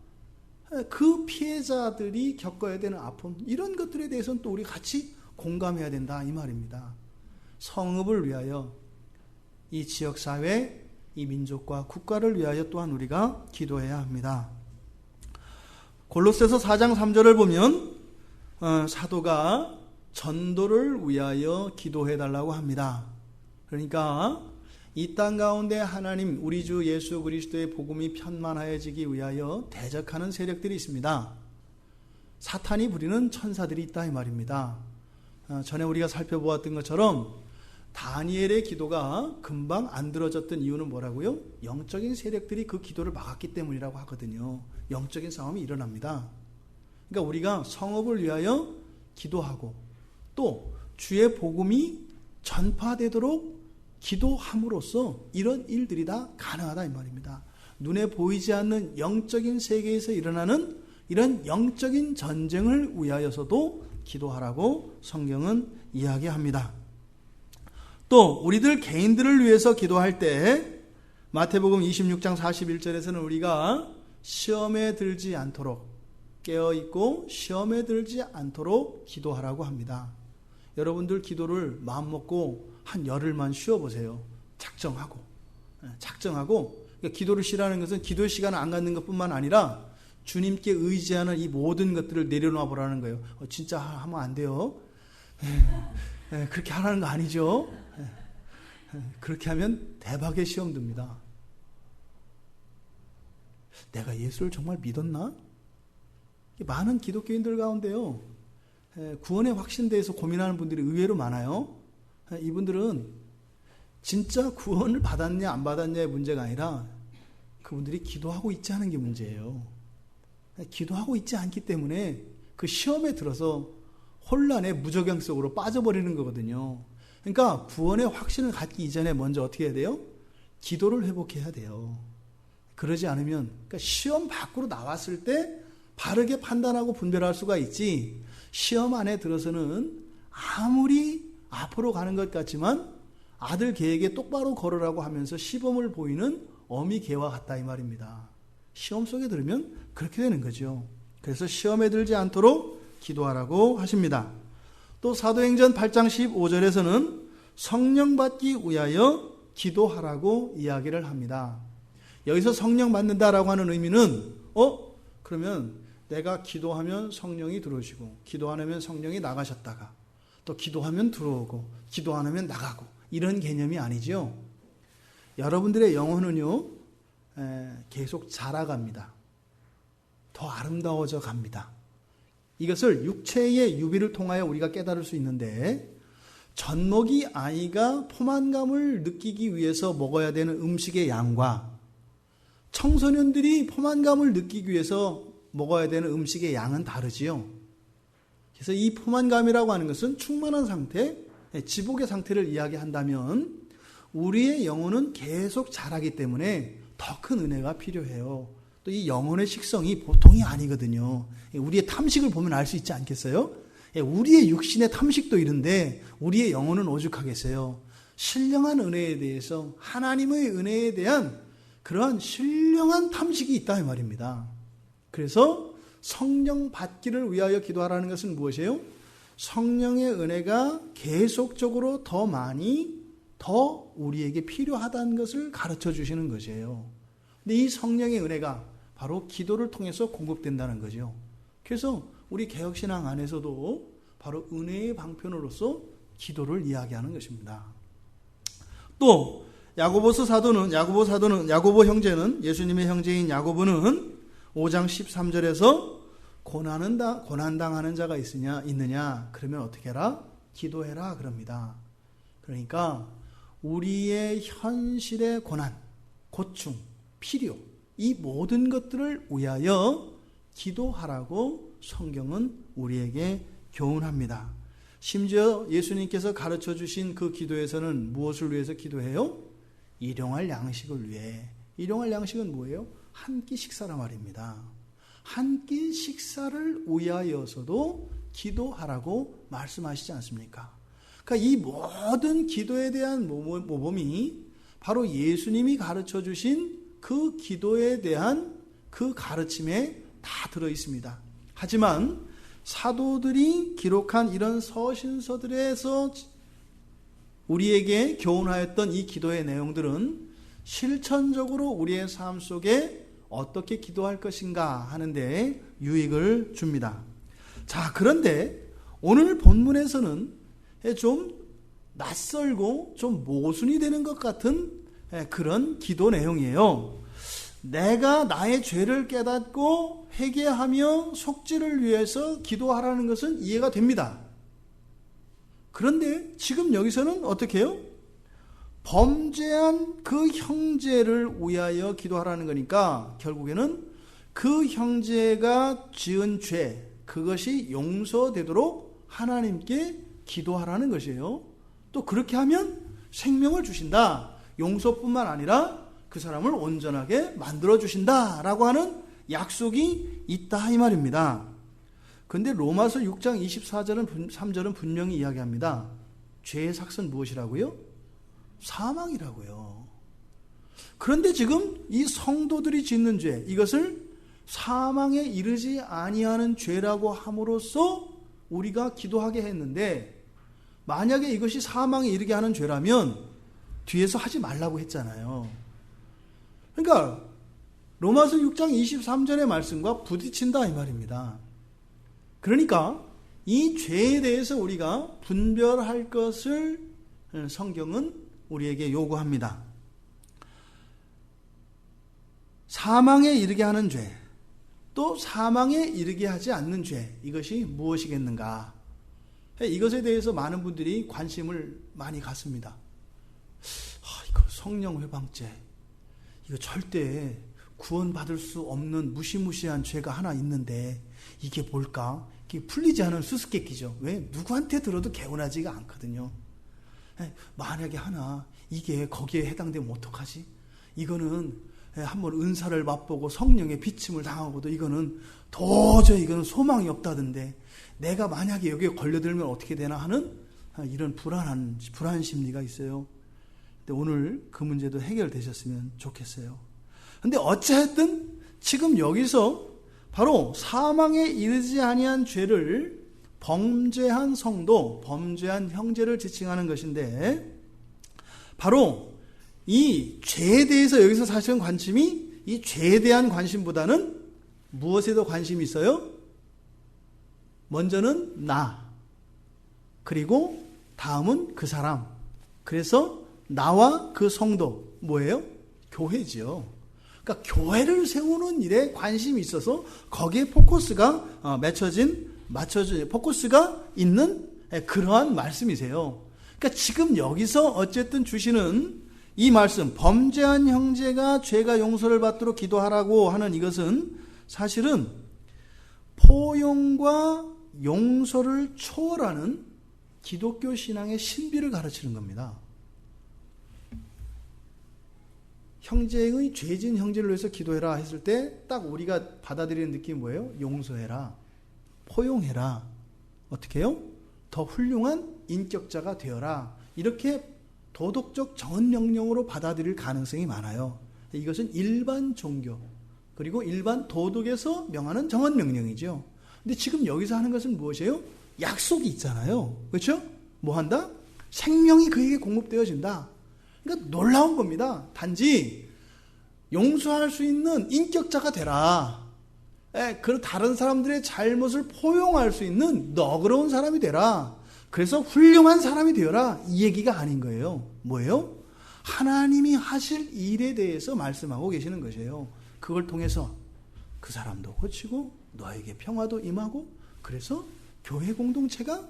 그 피해자들이 겪어야 되는 아픔, 이런 것들에 대해서는 또 우리 같이 공감해야 된다 이 말입니다. 성읍을 위하여, 이 지역사회, 이 민족과 국가를 위하여 또한 우리가 기도해야 합니다. 골로새서 4장 3절을 보면 사도가 전도를 위하여 기도해달라고 합니다. 그러니까 이 땅 가운데 하나님 우리 주 예수 그리스도의 복음이 편만하여지기 위하여 대적하는 세력들이 있습니다. 사탄이 부리는 천사들이 있다 이 말입니다. 전에 우리가 살펴보았던 것처럼 다니엘의 기도가 금방 안 들어졌던 이유는 뭐라고요? 영적인 세력들이 그 기도를 막았기 때문이라고 하거든요. 영적인 싸움이 일어납니다. 그러니까 우리가 성읍을 위하여 기도하고 또 주의 복음이 전파되도록 기도함으로써 이런 일들이 다 가능하다 이 말입니다. 눈에 보이지 않는 영적인 세계에서 일어나는 이런 영적인 전쟁을 위하여서도 기도하라고 성경은 이야기합니다. 또 우리들 개인들을 위해서 기도할 때 마태복음 26장 41절에서는 우리가 시험에 들지 않도록 깨어있고 시험에 들지 않도록 기도하라고 합니다. 여러분들 기도를 마음먹고 한 열흘만 쉬어보세요. 작정하고 그러니까 기도를 쉬라는 것은 기도 시간을 안 갖는 것뿐만 아니라 주님께 의지하는 이 모든 것들을 내려놔 보라는 거예요. 진짜 하면 안 돼요. 그렇게 하라는 거 아니죠. 그렇게 하면 대박의 시험 듭니다. 내가 예수를 정말 믿었나? 많은 기독교인들 가운데요, 구원의 확신에 대해서 고민하는 분들이 의외로 많아요. 이분들은 진짜 구원을 받았냐 안 받았냐의 문제가 아니라 그분들이 기도하고 있지 않은 게 문제예요. 기도하고 있지 않기 때문에 그 시험에 들어서 혼란의 무적용 속으로 빠져버리는 거거든요. 그러니까 구원의 확신을 갖기 이전에 먼저 어떻게 해야 돼요? 기도를 회복해야 돼요. 그러지 않으면 그러니까 시험 밖으로 나왔을 때 바르게 판단하고 분별할 수가 있지, 시험 안에 들어서는 아무리 앞으로 가는 것 같지만 아들 개에게 똑바로 걸으라고 하면서 시범을 보이는 어미개와 같다 이 말입니다. 시험 속에 들으면 그렇게 되는 거죠. 그래서 시험에 들지 않도록 기도하라고 하십니다. 또 사도행전 8장 15절에서는 성령 받기 위하여 기도하라고 이야기를 합니다. 여기서 성령 받는다라고 하는 의미는 그러면 내가 기도하면 성령이 들어오시고 기도 안 하면 성령이 나가셨다가 또 기도하면 들어오고 기도 안 하면 나가고 이런 개념이 아니죠. 여러분들의 영혼은요 계속 자라갑니다. 더 아름다워져 갑니다. 이것을 육체의 유비를 통하여 우리가 깨달을 수 있는데 젖먹이 아이가 포만감을 느끼기 위해서 먹어야 되는 음식의 양과 청소년들이 포만감을 느끼기 위해서 먹어야 되는 음식의 양은 다르지요. 그래서 이 포만감이라고 하는 것은 충만한 상태, 지복의 상태를 이야기한다면 우리의 영혼은 계속 자라기 때문에 더 큰 은혜가 필요해요. 또 이 영혼의 식성이 보통이 아니거든요. 우리의 탐식을 보면 알 수 있지 않겠어요? 우리의 육신의 탐식도 이런데 우리의 영혼은 오죽하겠어요. 신령한 은혜에 대해서 하나님의 은혜에 대한 그러한 신령한 탐식이 있다 이 말입니다. 그래서 성령 받기를 위하여 기도하라는 것은 무엇이에요? 성령의 은혜가 계속적으로 더 많이 더 우리에게 필요하다는 것을 가르쳐 주시는 것이에요. 근데 이 성령의 은혜가 바로 기도를 통해서 공급된다는 거죠. 그래서 우리 개혁신앙 안에서도 바로 은혜의 방편으로서 기도를 이야기하는 것입니다. 또 야고보 형제는 예수님의 형제인 야고보는 5장 13절에서 고난당하는 자가 있느냐? 그러면 어떻게 해라? 기도해라 그럽니다. 그러니까 우리의 현실의 고난, 고충, 필요 이 모든 것들을 위하여 기도하라고 성경은 우리에게 교훈합니다. 심지어 예수님께서 가르쳐 주신 그 기도에서는 무엇을 위해서 기도해요? 일용할 양식을 위해. 일용할 양식은 뭐예요? 한 끼 식사란 말입니다. 한 끼 식사를 위하여서도 기도하라고 말씀하시지 않습니까? 그러니까 이 모든 기도에 대한 모범이 바로 예수님이 가르쳐 주신 그 기도에 대한 그 가르침에 다 들어 있습니다. 하지만 사도들이 기록한 이런 서신서들에서 우리에게 교훈하였던 이 기도의 내용들은 실천적으로 우리의 삶 속에 어떻게 기도할 것인가 하는데 유익을 줍니다. 자, 그런데 오늘 본문에서는 좀 낯설고 좀 모순이 되는 것 같은 그런 기도 내용이에요. 내가 나의 죄를 깨닫고 회개하며 속죄를 위해서 기도하라는 것은 이해가 됩니다. 그런데 지금 여기서는 어떻게 해요? 범죄한 그 형제를 위하여 기도하라는 거니까 결국에는 그 형제가 지은 죄, 그것이 용서되도록 하나님께 기도하라는 것이에요. 또 그렇게 하면 생명을 주신다. 용서뿐만 아니라 그 사람을 온전하게 만들어 주신다라고 하는 약속이 있다 이 말입니다. 그런데 로마서 6장 3절은 분명히 이야기합니다. 죄의 삭은 무엇이라고요? 사망이라고요. 그런데 지금 이 성도들이 짓는 죄, 이것을 사망에 이르지 아니하는 죄라고 함으로써 우리가 기도하게 했는데 만약에 이것이 사망에 이르게 하는 죄라면 뒤에서 하지 말라고 했잖아요. 그러니까 로마서 6장 23절의 말씀과 부딪힌다 이 말입니다. 그러니까 이 죄에 대해서 우리가 분별할 것을 성경은 우리에게 요구합니다. 사망에 이르게 하는 죄, 또 사망에 이르게 하지 않는 죄, 이것이 무엇이겠는가? 이것에 대해서 많은 분들이 관심을 많이 갖습니다. 이거 성령 회방죄, 이거 절대 구원받을 수 없는 무시무시한 죄가 하나 있는데 이게 뭘까? 이게 풀리지 않은 수수께끼죠. 왜? 누구한테 들어도 개운하지가 않거든요. 만약에 하나 이게 거기에 해당되면 어떡하지? 이거는 한번 은사를 맛보고 성령의 비침을 당하고도 이거는 도저히 이거는 소망이 없다던데 내가 만약에 여기에 걸려들면 어떻게 되나 하는 이런 불안 심리가 있어요. 근데 오늘 그 문제도 해결되셨으면 좋겠어요. 근데 어찌했든 지금 여기서 바로 사망에 이르지 아니한 죄를 범죄한 성도, 범죄한 형제를 지칭하는 것인데, 바로 이 죄에 대해서 여기서 사실은 관심이 이 죄에 대한 관심보다는 무엇에 더 관심이 있어요? 먼저는 나, 그리고 다음은 그 사람. 그래서 나와 그 성도, 뭐예요? 교회지요. 그러니까 교회를 세우는 일에 관심이 있어서 거기에 포커스가 맞춰진 포커스가 있는 그러한 말씀이세요. 그러니까 지금 여기서 어쨌든 주시는 이 말씀, 범죄한 형제가 죄가 용서를 받도록 기도하라고 하는 이것은 사실은 포용과 용서를 초월하는 기독교 신앙의 신비를 가르치는 겁니다. 형제의 죄진 형제를 위해서 기도해라 했을 때 딱 우리가 받아들이는 느낌이 뭐예요? 용서해라, 포용해라, 어떻게 해요? 더 훌륭한 인격자가 되어라, 이렇게 도덕적 정언명령으로 받아들일 가능성이 많아요. 이것은 일반 종교 그리고 일반 도덕에서 명하는 정언명령이죠. 근데 지금 여기서 하는 것은 무엇이에요? 약속이 있잖아요. 그렇죠? 뭐 한다? 생명이 그에게 공급되어진다. 그러니까 놀라운 겁니다. 단지 용서할 수 있는 인격자가 되라. 그리고 다른 사람들의 잘못을 포용할 수 있는 너그러운 사람이 되라. 그래서 훌륭한 사람이 되어라. 이 얘기가 아닌 거예요. 뭐예요? 하나님이 하실 일에 대해서 말씀하고 계시는 것이에요. 그걸 통해서 그 사람도 고치고 너에게 평화도 임하고, 그래서 교회 공동체가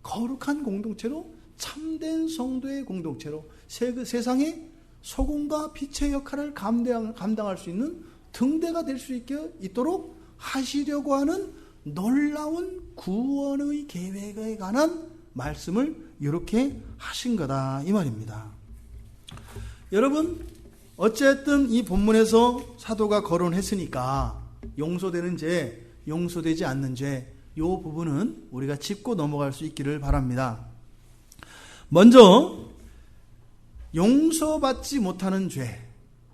거룩한 공동체로, 참된 성도의 공동체로 세상에 소금과 빛의 역할을 감당할 수 있는 등대가 될 수 있도록 하시려고 하는 놀라운 구원의 계획에 관한 말씀을 이렇게 하신 거다, 이 말입니다. 여러분, 어쨌든 이 본문에서 사도가 거론했으니까 용서되는 죄, 용서되지 않는 죄, 이 부분은 우리가 짚고 넘어갈 수 있기를 바랍니다. 먼저 용서받지 못하는 죄,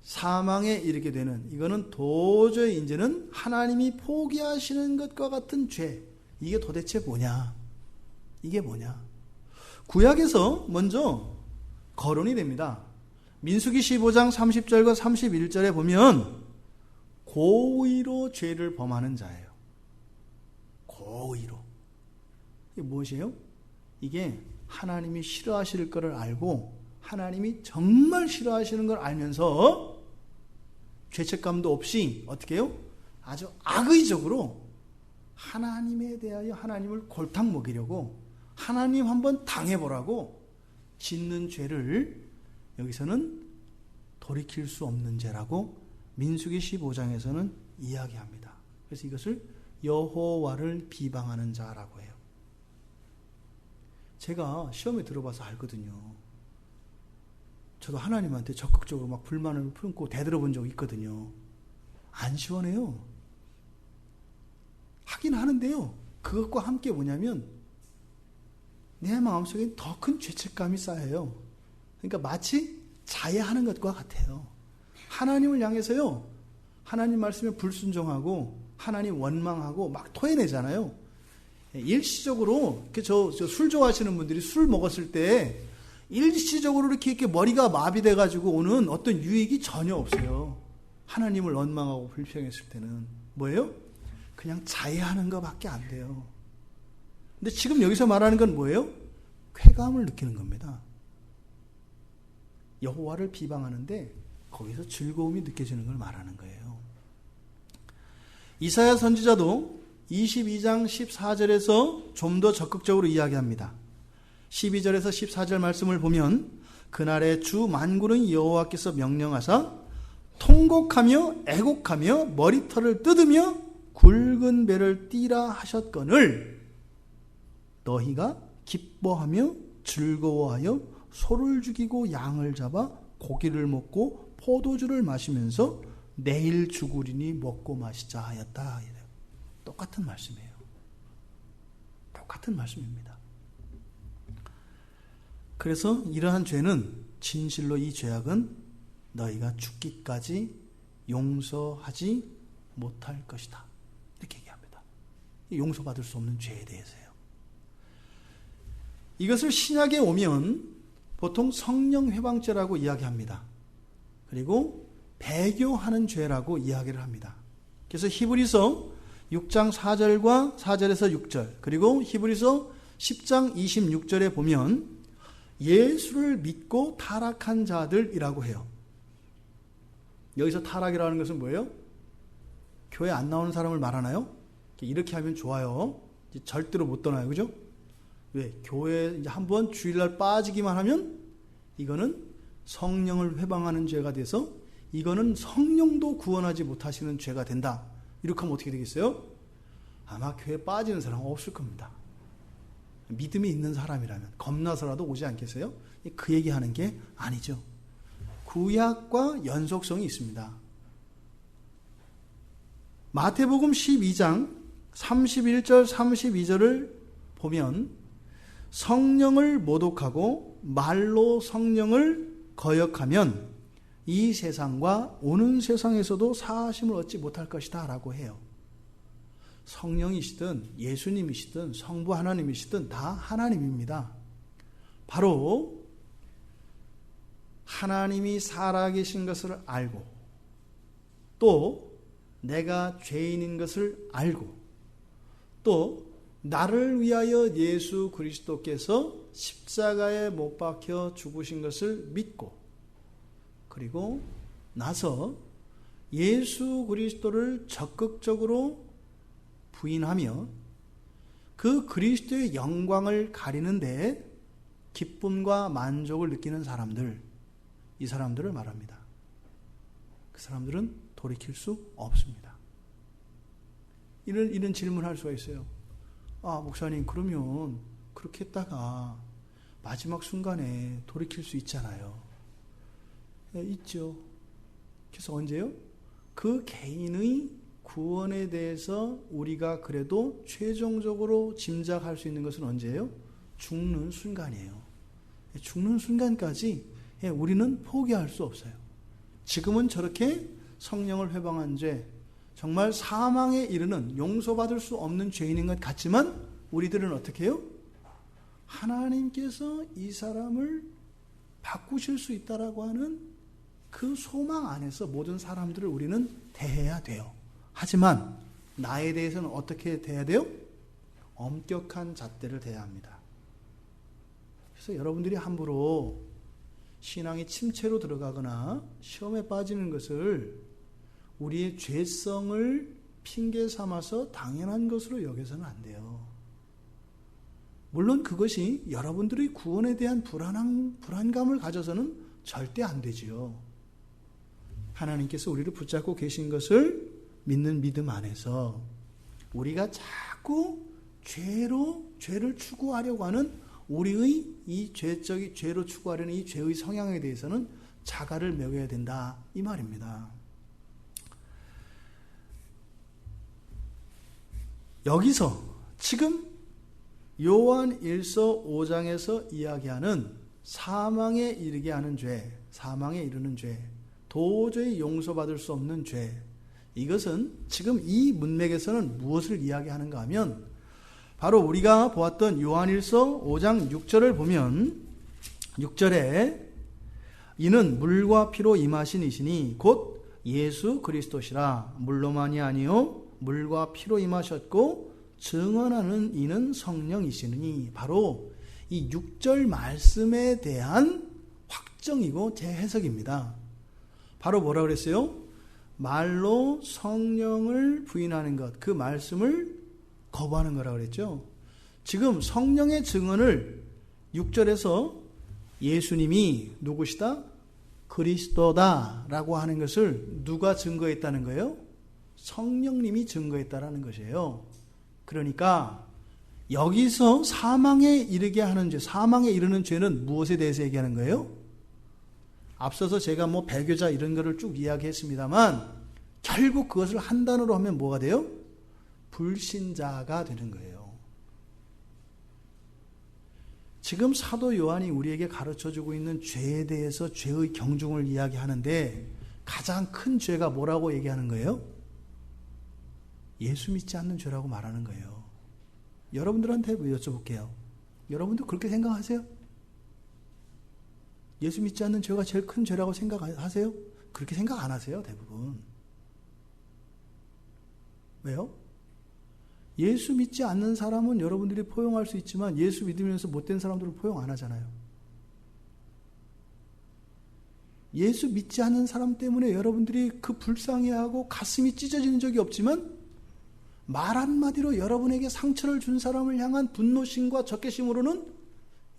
사망에 이르게 되는, 이거는 도저히 이제는 하나님이 포기하시는 것과 같은 죄, 이게 도대체 뭐냐? 이게 뭐냐? 구약에서 먼저 거론이 됩니다. 민수기 15장 30절과 31절에 보면 고의로 죄를 범하는 자예요. 고의로. 이게 무엇이에요? 이게 하나님이 싫어하실 것을 알고 하나님이 정말 싫어하시는 걸 알면서 죄책감도 없이 어떻게 해요? 아주 악의적으로 하나님에 대하여 하나님을 골탕 먹이려고, 하나님 한번 당해보라고 짓는 죄를 여기서는 돌이킬 수 없는 죄라고 민수기 15장에서는 이야기합니다. 그래서 이것을 여호와를 비방하는 자라고 해요. 제가 시험에 들어봐서 알거든요. 저도 하나님한테 적극적으로 막 불만을 품고 대들어본 적이 있거든요. 안 시원해요. 하긴 하는데요. 그것과 함께 뭐냐면 내 마음속에 더 큰 죄책감이 쌓여요. 그러니까 마치 자해하는 것과 같아요. 하나님을 향해서요, 하나님 말씀에 불순종하고 하나님 원망하고 막 토해내잖아요. 일시적으로 술 좋아하시는 분들이 술 먹었을 때 일시적으로 이렇게 머리가 마비돼 가지고 오는 어떤 유익이 전혀 없어요. 하나님을 원망하고 불평했을 때는 뭐예요? 그냥 자해하는 것밖에 안 돼요. 근데 지금 여기서 말하는 건 뭐예요? 쾌감을 느끼는 겁니다. 여호와를 비방하는데 거기서 즐거움이 느껴지는 걸 말하는 거예요. 이사야 선지자도 22장 14절에서 좀 더 적극적으로 이야기합니다. 12절에서 14절 말씀을 보면 그날에 주 만군의 여호와께서 명령하사 통곡하며 애곡하며 머리털을 뜯으며 굵은 배를 띠라 하셨거늘 너희가 기뻐하며 즐거워하여 소를 죽이고 양을 잡아 고기를 먹고 포도주를 마시면서 내일 죽으리니 먹고 마시자 하였다. 똑같은 말씀이에요. 똑같은 말씀입니다. 그래서 이러한 죄는, 진실로 이 죄악은 너희가 죽기까지 용서하지 못할 것이다. 이렇게 얘기합니다. 용서받을 수 없는 죄에 대해서요. 이것을 신약에 오면 보통 성령 회방죄라고 이야기합니다. 그리고 배교하는 죄라고 이야기를 합니다. 그래서 히브리서 6장 4절에서 6절, 그리고 히브리서 10장 26절에 보면 예수를 믿고 타락한 자들이라고 해요. 여기서 타락이라는 것은 뭐예요? 교회 안 나오는 사람을 말하나요? 이렇게 하면 좋아요. 절대로 못 떠나요. 그죠? 왜? 교회 이제 한번 주일날 빠지기만 하면 이거는 성령을 회방하는 죄가 돼서 이거는 성령도 구원하지 못하시는 죄가 된다. 이렇게 하면 어떻게 되겠어요? 아마 교회 빠지는 사람은 없을 겁니다. 믿음이 있는 사람이라면 겁나서라도 오지 않겠어요? 그 얘기하는 게 아니죠. 구약과 연속성이 있습니다. 마태복음 12장 31절 32절을 보면 성령을 모독하고 말로 성령을 거역하면 이 세상과 오는 세상에서도 사하심을 얻지 못할 것이다 라고 해요. 성령이시든 예수님이시든 성부 하나님이시든 다 하나님입니다. 바로 하나님이 살아계신 것을 알고 또 내가 죄인인 것을 알고 또 나를 위하여 예수 그리스도께서 십자가에 못 박혀 죽으신 것을 믿고 그리고 나서 예수 그리스도를 적극적으로 부인하며 그 그리스도의 영광을 가리는데 기쁨과 만족을 느끼는 사람들, 이 사람들을 말합니다. 그 사람들은 돌이킬 수 없습니다. 이런 질문을 할 수가 있어요. 아, 목사님, 그러면 그렇게 했다가 마지막 순간에 돌이킬 수 있잖아요. 네, 있죠. 그래서 언제요? 그 개인의 구원에 대해서 우리가 그래도 최종적으로 짐작할 수 있는 것은 언제예요? 죽는 순간이에요. 죽는 순간까지 우리는 포기할 수 없어요. 지금은 저렇게 성령을 회방한 죄, 정말 사망에 이르는 용서받을 수 없는 죄인인 것 같지만 우리들은 어떻게 해요? 하나님께서 이 사람을 바꾸실 수 있다라고 하는 그 소망 안에서 모든 사람들을 우리는 대해야 돼요. 하지만 나에 대해서는 어떻게 대해야 돼요? 엄격한 잣대를 대해야 합니다. 그래서 여러분들이 함부로 신앙이 침체로 들어가거나 시험에 빠지는 것을 우리의 죄성을 핑계 삼아서 당연한 것으로 여겨서는 안 돼요. 물론 그것이 여러분들의 구원에 대한 불안감을 가져서는 절대 안 되지요. 하나님께서 우리를 붙잡고 계신 것을 믿는 믿음 안에서 우리가 자꾸 죄를 추구하려고 하는 우리의 이 죄로 추구하려는 이 죄의 성향에 대해서는 자갈을 매겨야 된다, 이 말입니다. 여기서 지금 요한 1서 5장에서 이야기하는 사망에 이르게 하는 죄, 사망에 이르는 죄, 도저히 용서받을 수 없는 죄, 이것은 지금 이 문맥에서는 무엇을 이야기하는가 하면 바로 우리가 보았던 요한일서 5장 6절을 보면 6절에 이는 물과 피로 임하신 이시니 곧 예수 그리스도시라. 물로만이 아니요 물과 피로 임하셨고 증언하는 이는 성령이시니. 바로 이 6절 말씀에 대한 확정이고 재해석입니다. 바로 뭐라 그랬어요? 말로 성령을 부인하는 것, 그 말씀을 거부하는 거라 그랬죠. 지금 성령의 증언을 6절에서 예수님이 누구시다? 그리스도다라고 하는 것을 누가 증거했다는 거예요? 성령님이 증거했다라는 것이에요. 그러니까 여기서 사망에 이르게 하는 죄, 사망에 이르는 죄는 무엇에 대해서 얘기하는 거예요? 앞서서 제가 배교자 이런 거를 쭉 이야기했습니다만 결국 그것을 한 단어로 하면 뭐가 돼요? 불신자가 되는 거예요. 지금 사도 요한이 우리에게 가르쳐주고 있는 죄에 대해서 죄의 경중을 이야기하는데 가장 큰 죄가 뭐라고 얘기하는 거예요? 예수 믿지 않는 죄라고 말하는 거예요. 여러분들한테 여쭤볼게요. 여러분도 그렇게 생각하세요? 예수 믿지 않는 죄가 제일 큰 죄라고 생각하세요? 그렇게 생각 안 하세요, 대부분. 왜요? 예수 믿지 않는 사람은 여러분들이 포용할 수 있지만 예수 믿으면서 못된 사람들은 포용 안 하잖아요. 예수 믿지 않는 사람 때문에 여러분들이 그 불쌍해하고 가슴이 찢어지는 적이 없지만 말 한마디로 여러분에게 상처를 준 사람을 향한 분노심과 적개심으로는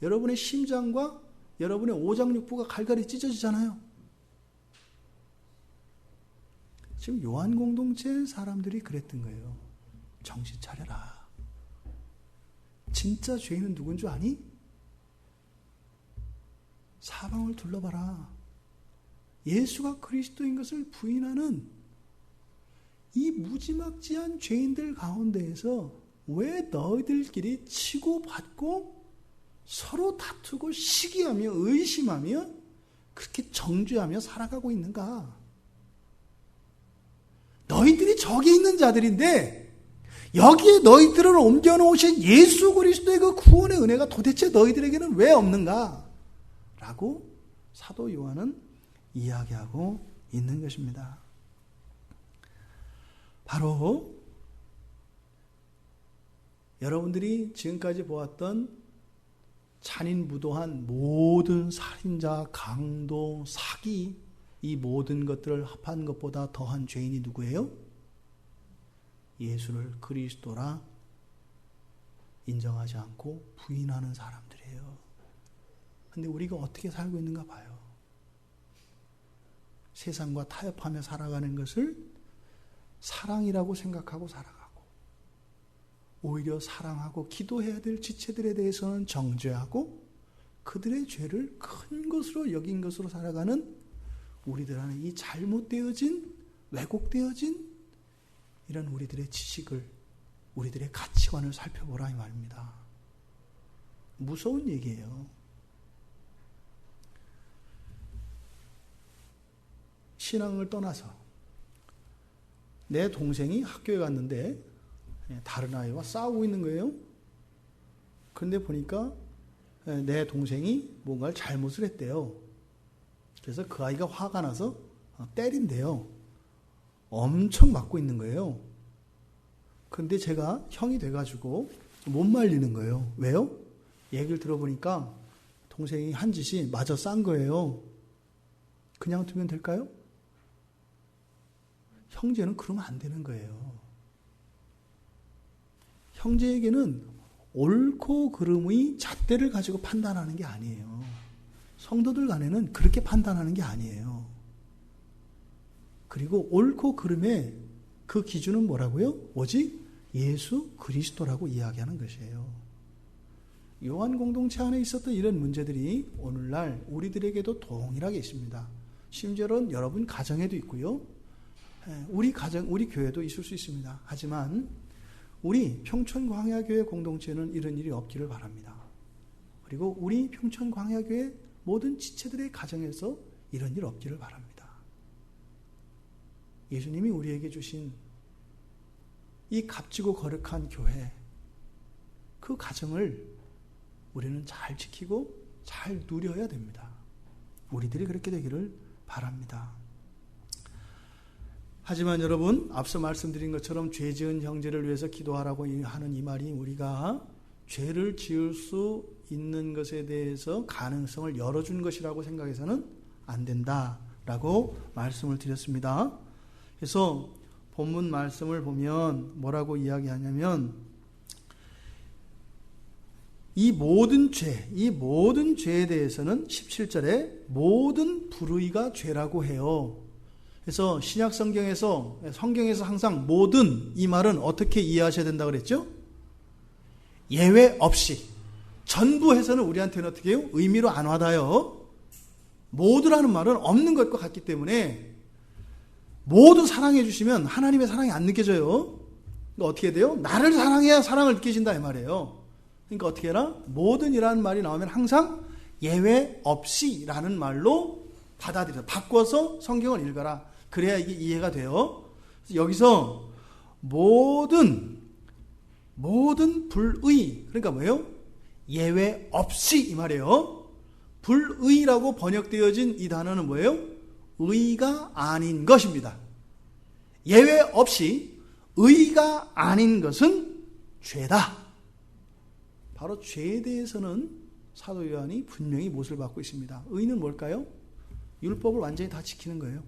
여러분의 심장과 여러분의 오장육부가 갈갈이 찢어지잖아요. 지금 요한 공동체 사람들이 그랬던 거예요. 정신 차려라. 진짜 죄인은 누군 줄 아니? 사방을 둘러봐라. 예수가 그리스도인 것을 부인하는 이 무지막지한 죄인들 가운데에서 왜 너희들끼리 치고받고 서로 다투고 시기하며 의심하며 그렇게 정죄하며 살아가고 있는가? 너희들이 저기 있는 자들인데 여기에 너희들을 옮겨놓으신 예수 그리스도의 그 구원의 은혜가 도대체 너희들에게는 왜 없는가? 라고 사도 요한은 이야기하고 있는 것입니다. 바로 여러분들이 지금까지 보았던 잔인무도한 모든 살인자, 강도, 사기 이 모든 것들을 합한 것보다 더한 죄인이 누구예요? 예수를 그리스도라 인정하지 않고 부인하는 사람들이에요. 근데 우리가 어떻게 살고 있는가 봐요. 세상과 타협하며 살아가는 것을 사랑이라고 생각하고 살아가고 오히려 사랑하고 기도해야 될 지체들에 대해서는 정죄하고 그들의 죄를 큰 것으로 여긴 것으로 살아가는 우리들 안에 이 잘못되어진 왜곡되어진 이런 우리들의 지식을 우리들의 가치관을 살펴보라 이 말입니다. 무서운 얘기예요. 신앙을 떠나서 내 동생이 학교에 갔는데 다른 아이와 싸우고 있는 거예요. 그런데 보니까 내 동생이 뭔가를 잘못을 했대요. 그래서 그 아이가 화가 나서 때린대요. 엄청 맞고 있는 거예요. 그런데 제가 형이 돼가지고 못 말리는 거예요. 왜요? 얘기를 들어보니까 동생이 한 짓이 맞아 싼 거예요. 그냥 두면 될까요? 형제는 그러면 안 되는 거예요. 형제에게는 옳고 그름의 잣대를 가지고 판단하는 게 아니에요. 성도들 간에는 그렇게 판단하는 게 아니에요. 그리고 옳고 그름의 그 기준은 뭐라고요? 오직 예수 그리스도라고 이야기하는 것이에요. 요한 공동체 안에 있었던 이런 문제들이 오늘날 우리들에게도 동일하게 있습니다. 심지어는 여러분 가정에도 있고요. 우리 가정, 우리 교회도 있을 수 있습니다. 하지만 우리 평촌광야교회 공동체는 이런 일이 없기를 바랍니다. 그리고 우리 평촌광야교회 모든 지체들의 가정에서 이런 일 없기를 바랍니다. 예수님이 우리에게 주신 이 값지고 거룩한 교회, 그 가정을 우리는 잘 지키고 잘 누려야 됩니다. 우리들이 그렇게 되기를 바랍니다. 하지만 여러분, 앞서 말씀드린 것처럼 죄 지은 형제를 위해서 기도하라고 하는 이 말이 우리가 죄를 지을 수 있는 것에 대해서 가능성을 열어준 것이라고 생각해서는 안 된다라고 말씀을 드렸습니다. 그래서 본문 말씀을 보면 뭐라고 이야기하냐면 이 모든 죄에 대해서는 17절에 모든 불의가 죄라고 해요. 그래서 신약 성경에서 항상 모든 이 말은 어떻게 이해하셔야 된다고 그랬죠? 예외 없이 전부 해서는 우리한테는 어떻게 해요? 의미로 안 와닿아요. 모두라는 말은 없는 것과 같기 때문에 모두 사랑해 주시면 하나님의 사랑이 안 느껴져요. 그러니까 어떻게 돼요? 나를 사랑해야 사랑을 느껴진다 이 말이에요. 그러니까 어떻게 해라? 모든이라는 말이 나오면 항상 예외 없이라는 말로 받아들여 바꿔서 성경을 읽어라. 그래야 이게 이해가 돼요. 여기서 모든 불의, 그러니까 뭐예요? 예외 없이 이 말이에요. 불의라고 번역되어진 이 단어는 뭐예요? 의가 아닌 것입니다. 예외 없이 의가 아닌 것은 죄다. 바로 죄에 대해서는 사도 요한이 분명히 못을 받고 있습니다. 의는 뭘까요? 율법을 완전히 다 지키는 거예요.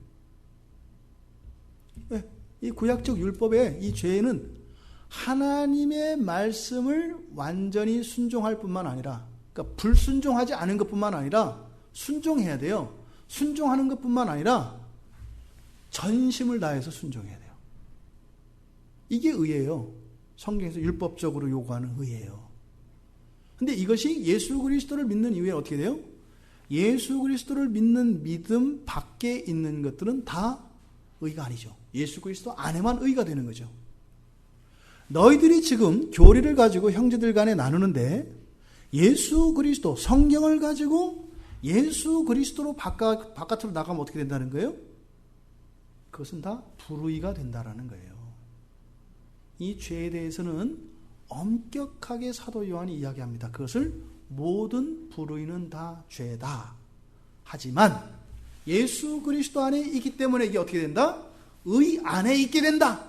이 구약적 율법의 이 죄는 하나님의 말씀을 완전히 순종할 뿐만 아니라, 그러니까 불순종하지 않은 것뿐만 아니라 순종해야 돼요. 순종하는 것뿐만 아니라 전심을 다해서 순종해야 돼요. 이게 의예요. 성경에서 율법적으로 요구하는 의예요. 근데 이것이 예수 그리스도를 믿는 이후에 어떻게 돼요? 예수 그리스도를 믿는 믿음 밖에 있는 것들은 다 의가 아니죠. 예수 그리스도 안에만 의가 되는 거죠. 너희들이 지금 교리를 가지고 형제들 간에 나누는데 예수 그리스도, 성경을 가지고 예수 그리스도로 바깥으로 나가면 어떻게 된다는 거예요? 그것은 다 불의가 된다라는 거예요. 이 죄에 대해서는 엄격하게 사도 요한이 이야기합니다. 그것을 모든 불의는 다 죄다. 하지만 예수 그리스도 안에 있기 때문에 이게 어떻게 된다? 의 안에 있게 된다.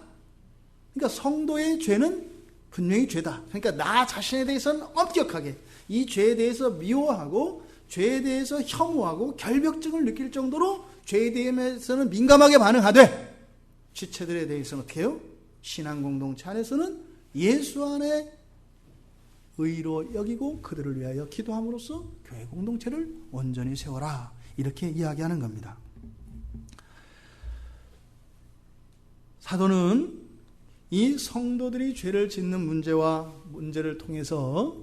그러니까 성도의 죄는 분명히 죄다. 그러니까 나 자신에 대해서는 엄격하게 이 죄에 대해서 미워하고 죄에 대해서 혐오하고 결벽증을 느낄 정도로 죄에 대해서는 민감하게 반응하되, 지체들에 대해서는 어떻게 해요? 신앙 공동체 안에서는 예수 안에 의로 여기고 그들을 위하여 기도함으로써 교회 공동체를 온전히 세워라. 이렇게 이야기하는 겁니다. 사도는 이 성도들이 죄를 짓는 문제를 통해서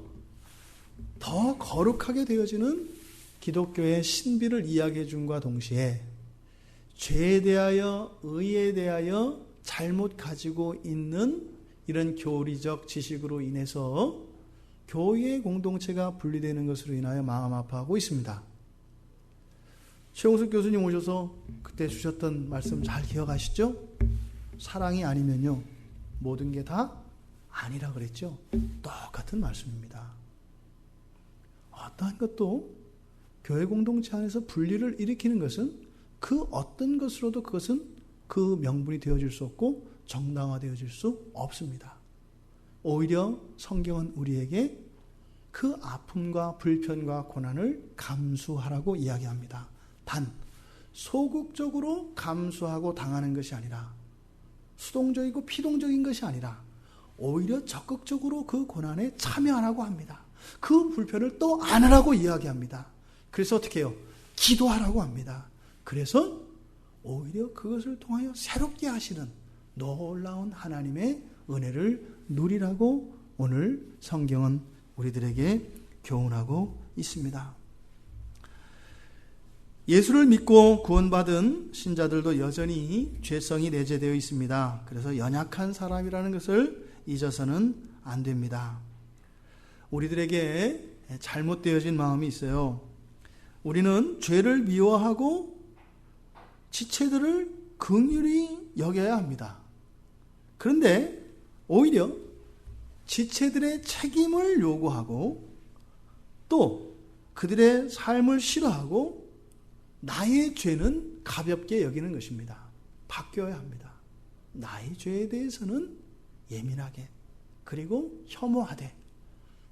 더 거룩하게 되어지는 기독교의 신비를 이야기해 줌과 동시에 죄에 대하여, 의에 대하여 잘못 가지고 있는 이런 교리적 지식으로 인해서 교회의 공동체가 분리되는 것으로 인하여 마음 아파하고 있습니다. 최홍숙 교수님 오셔서 그때 주셨던 말씀 잘 기억하시죠? 사랑이 아니면요 모든 게 다 아니라 그랬죠. 똑같은 말씀입니다. 어떠한 것도 교회 공동체 안에서 분리를 일으키는 것은 그 어떤 것으로도 그것은 그 명분이 되어질 수 없고 정당화되어질 수 없습니다. 오히려 성경은 우리에게 그 아픔과 불편과 고난을 감수하라고 이야기합니다. 단 소극적으로 감수하고 당하는 것이 아니라, 수동적이고 피동적인 것이 아니라 오히려 적극적으로 그 고난에 참여하라고 합니다. 그 불편을 또 안으라고 이야기합니다. 그래서 어떻게 해요? 기도하라고 합니다. 그래서 오히려 그것을 통하여 새롭게 하시는 놀라운 하나님의 은혜를 누리라고 오늘 성경은 우리들에게 교훈하고 있습니다. 예수를 믿고 구원받은 신자들도 여전히 죄성이 내재되어 있습니다. 그래서 연약한 사람이라는 것을 잊어서는 안 됩니다. 우리들에게 잘못되어진 마음이 있어요. 우리는 죄를 미워하고 지체들을 긍휼히 여겨야 합니다. 그런데 오히려 지체들의 책임을 요구하고 또 그들의 삶을 싫어하고 나의 죄는 가볍게 여기는 것입니다. 바뀌어야 합니다. 나의 죄에 대해서는 예민하게 그리고 혐오하되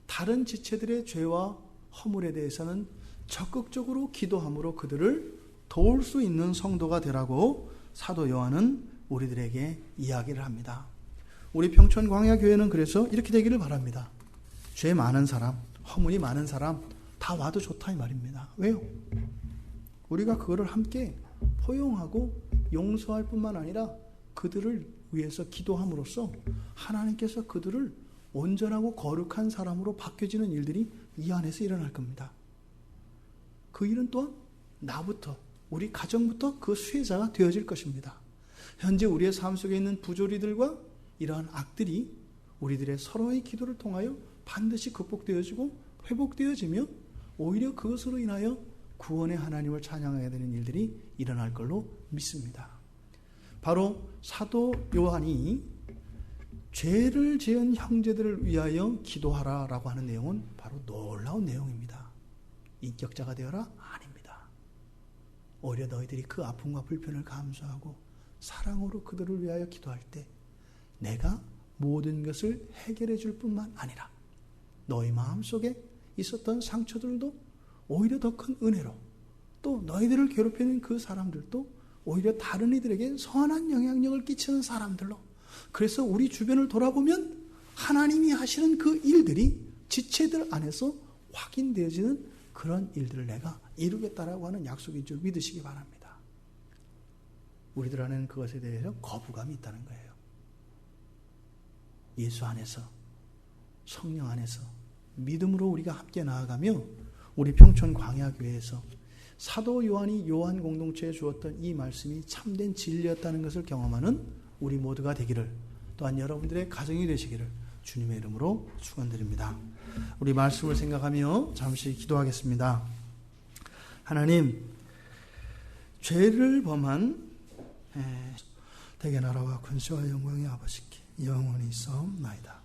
다른 지체들의 죄와 허물에 대해서는 적극적으로 기도함으로 그들을 도울 수 있는 성도가 되라고 사도 요한은 우리들에게 이야기를 합니다. 우리 평촌광야교회는 그래서 이렇게 되기를 바랍니다. 죄 많은 사람, 허물이 많은 사람 다 와도 좋다 이 말입니다. 왜요? 우리가 그거를 함께 포용하고 용서할 뿐만 아니라 그들을 위해서 기도함으로써 하나님께서 그들을 온전하고 거룩한 사람으로 바뀌어지는 일들이 이 안에서 일어날 겁니다. 그 일은 또한 나부터, 우리 가정부터 그 수혜자가 되어질 것입니다. 현재 우리의 삶 속에 있는 부조리들과 이러한 악들이 우리들의 서로의 기도를 통하여 반드시 극복되어지고 회복되어지며 오히려 그것으로 인하여 구원의 하나님을 찬양하게 되는 일들이 일어날 걸로 믿습니다. 바로 사도 요한이 죄를 지은 형제들을 위하여 기도하라라고 하는 내용은 바로 놀라운 내용입니다. 인격자가 되어라? 아닙니다. 오히려 너희들이 그 아픔과 불편을 감수하고 사랑으로 그들을 위하여 기도할 때 내가 모든 것을 해결해 줄 뿐만 아니라 너희 마음속에 있었던 상처들도 오히려 더 큰 은혜로, 또 너희들을 괴롭히는 그 사람들도 오히려 다른 이들에게 선한 영향력을 끼치는 사람들로, 그래서 우리 주변을 돌아보면 하나님이 하시는 그 일들이 지체들 안에서 확인되어지는 그런 일들을 내가 이루겠다라고 하는 약속인 줄 믿으시기 바랍니다. 우리들 안에는 그것에 대해서 거부감이 있다는 거예요. 예수 안에서, 성령 안에서 믿음으로 우리가 함께 나아가며 우리 평촌 광야교회에서 사도 요한이 요한 공동체에 주었던 이 말씀이 참된 진리였다는 것을 경험하는 우리 모두가 되기를, 또한 여러분들의 가정이 되시기를 주님의 이름으로 축원드립니다. 우리 말씀을 생각하며 잠시 기도하겠습니다. 하나님, 죄를 범한 대개 나라와 권세와 영광의 아버지께 영원히 있사옵나이다.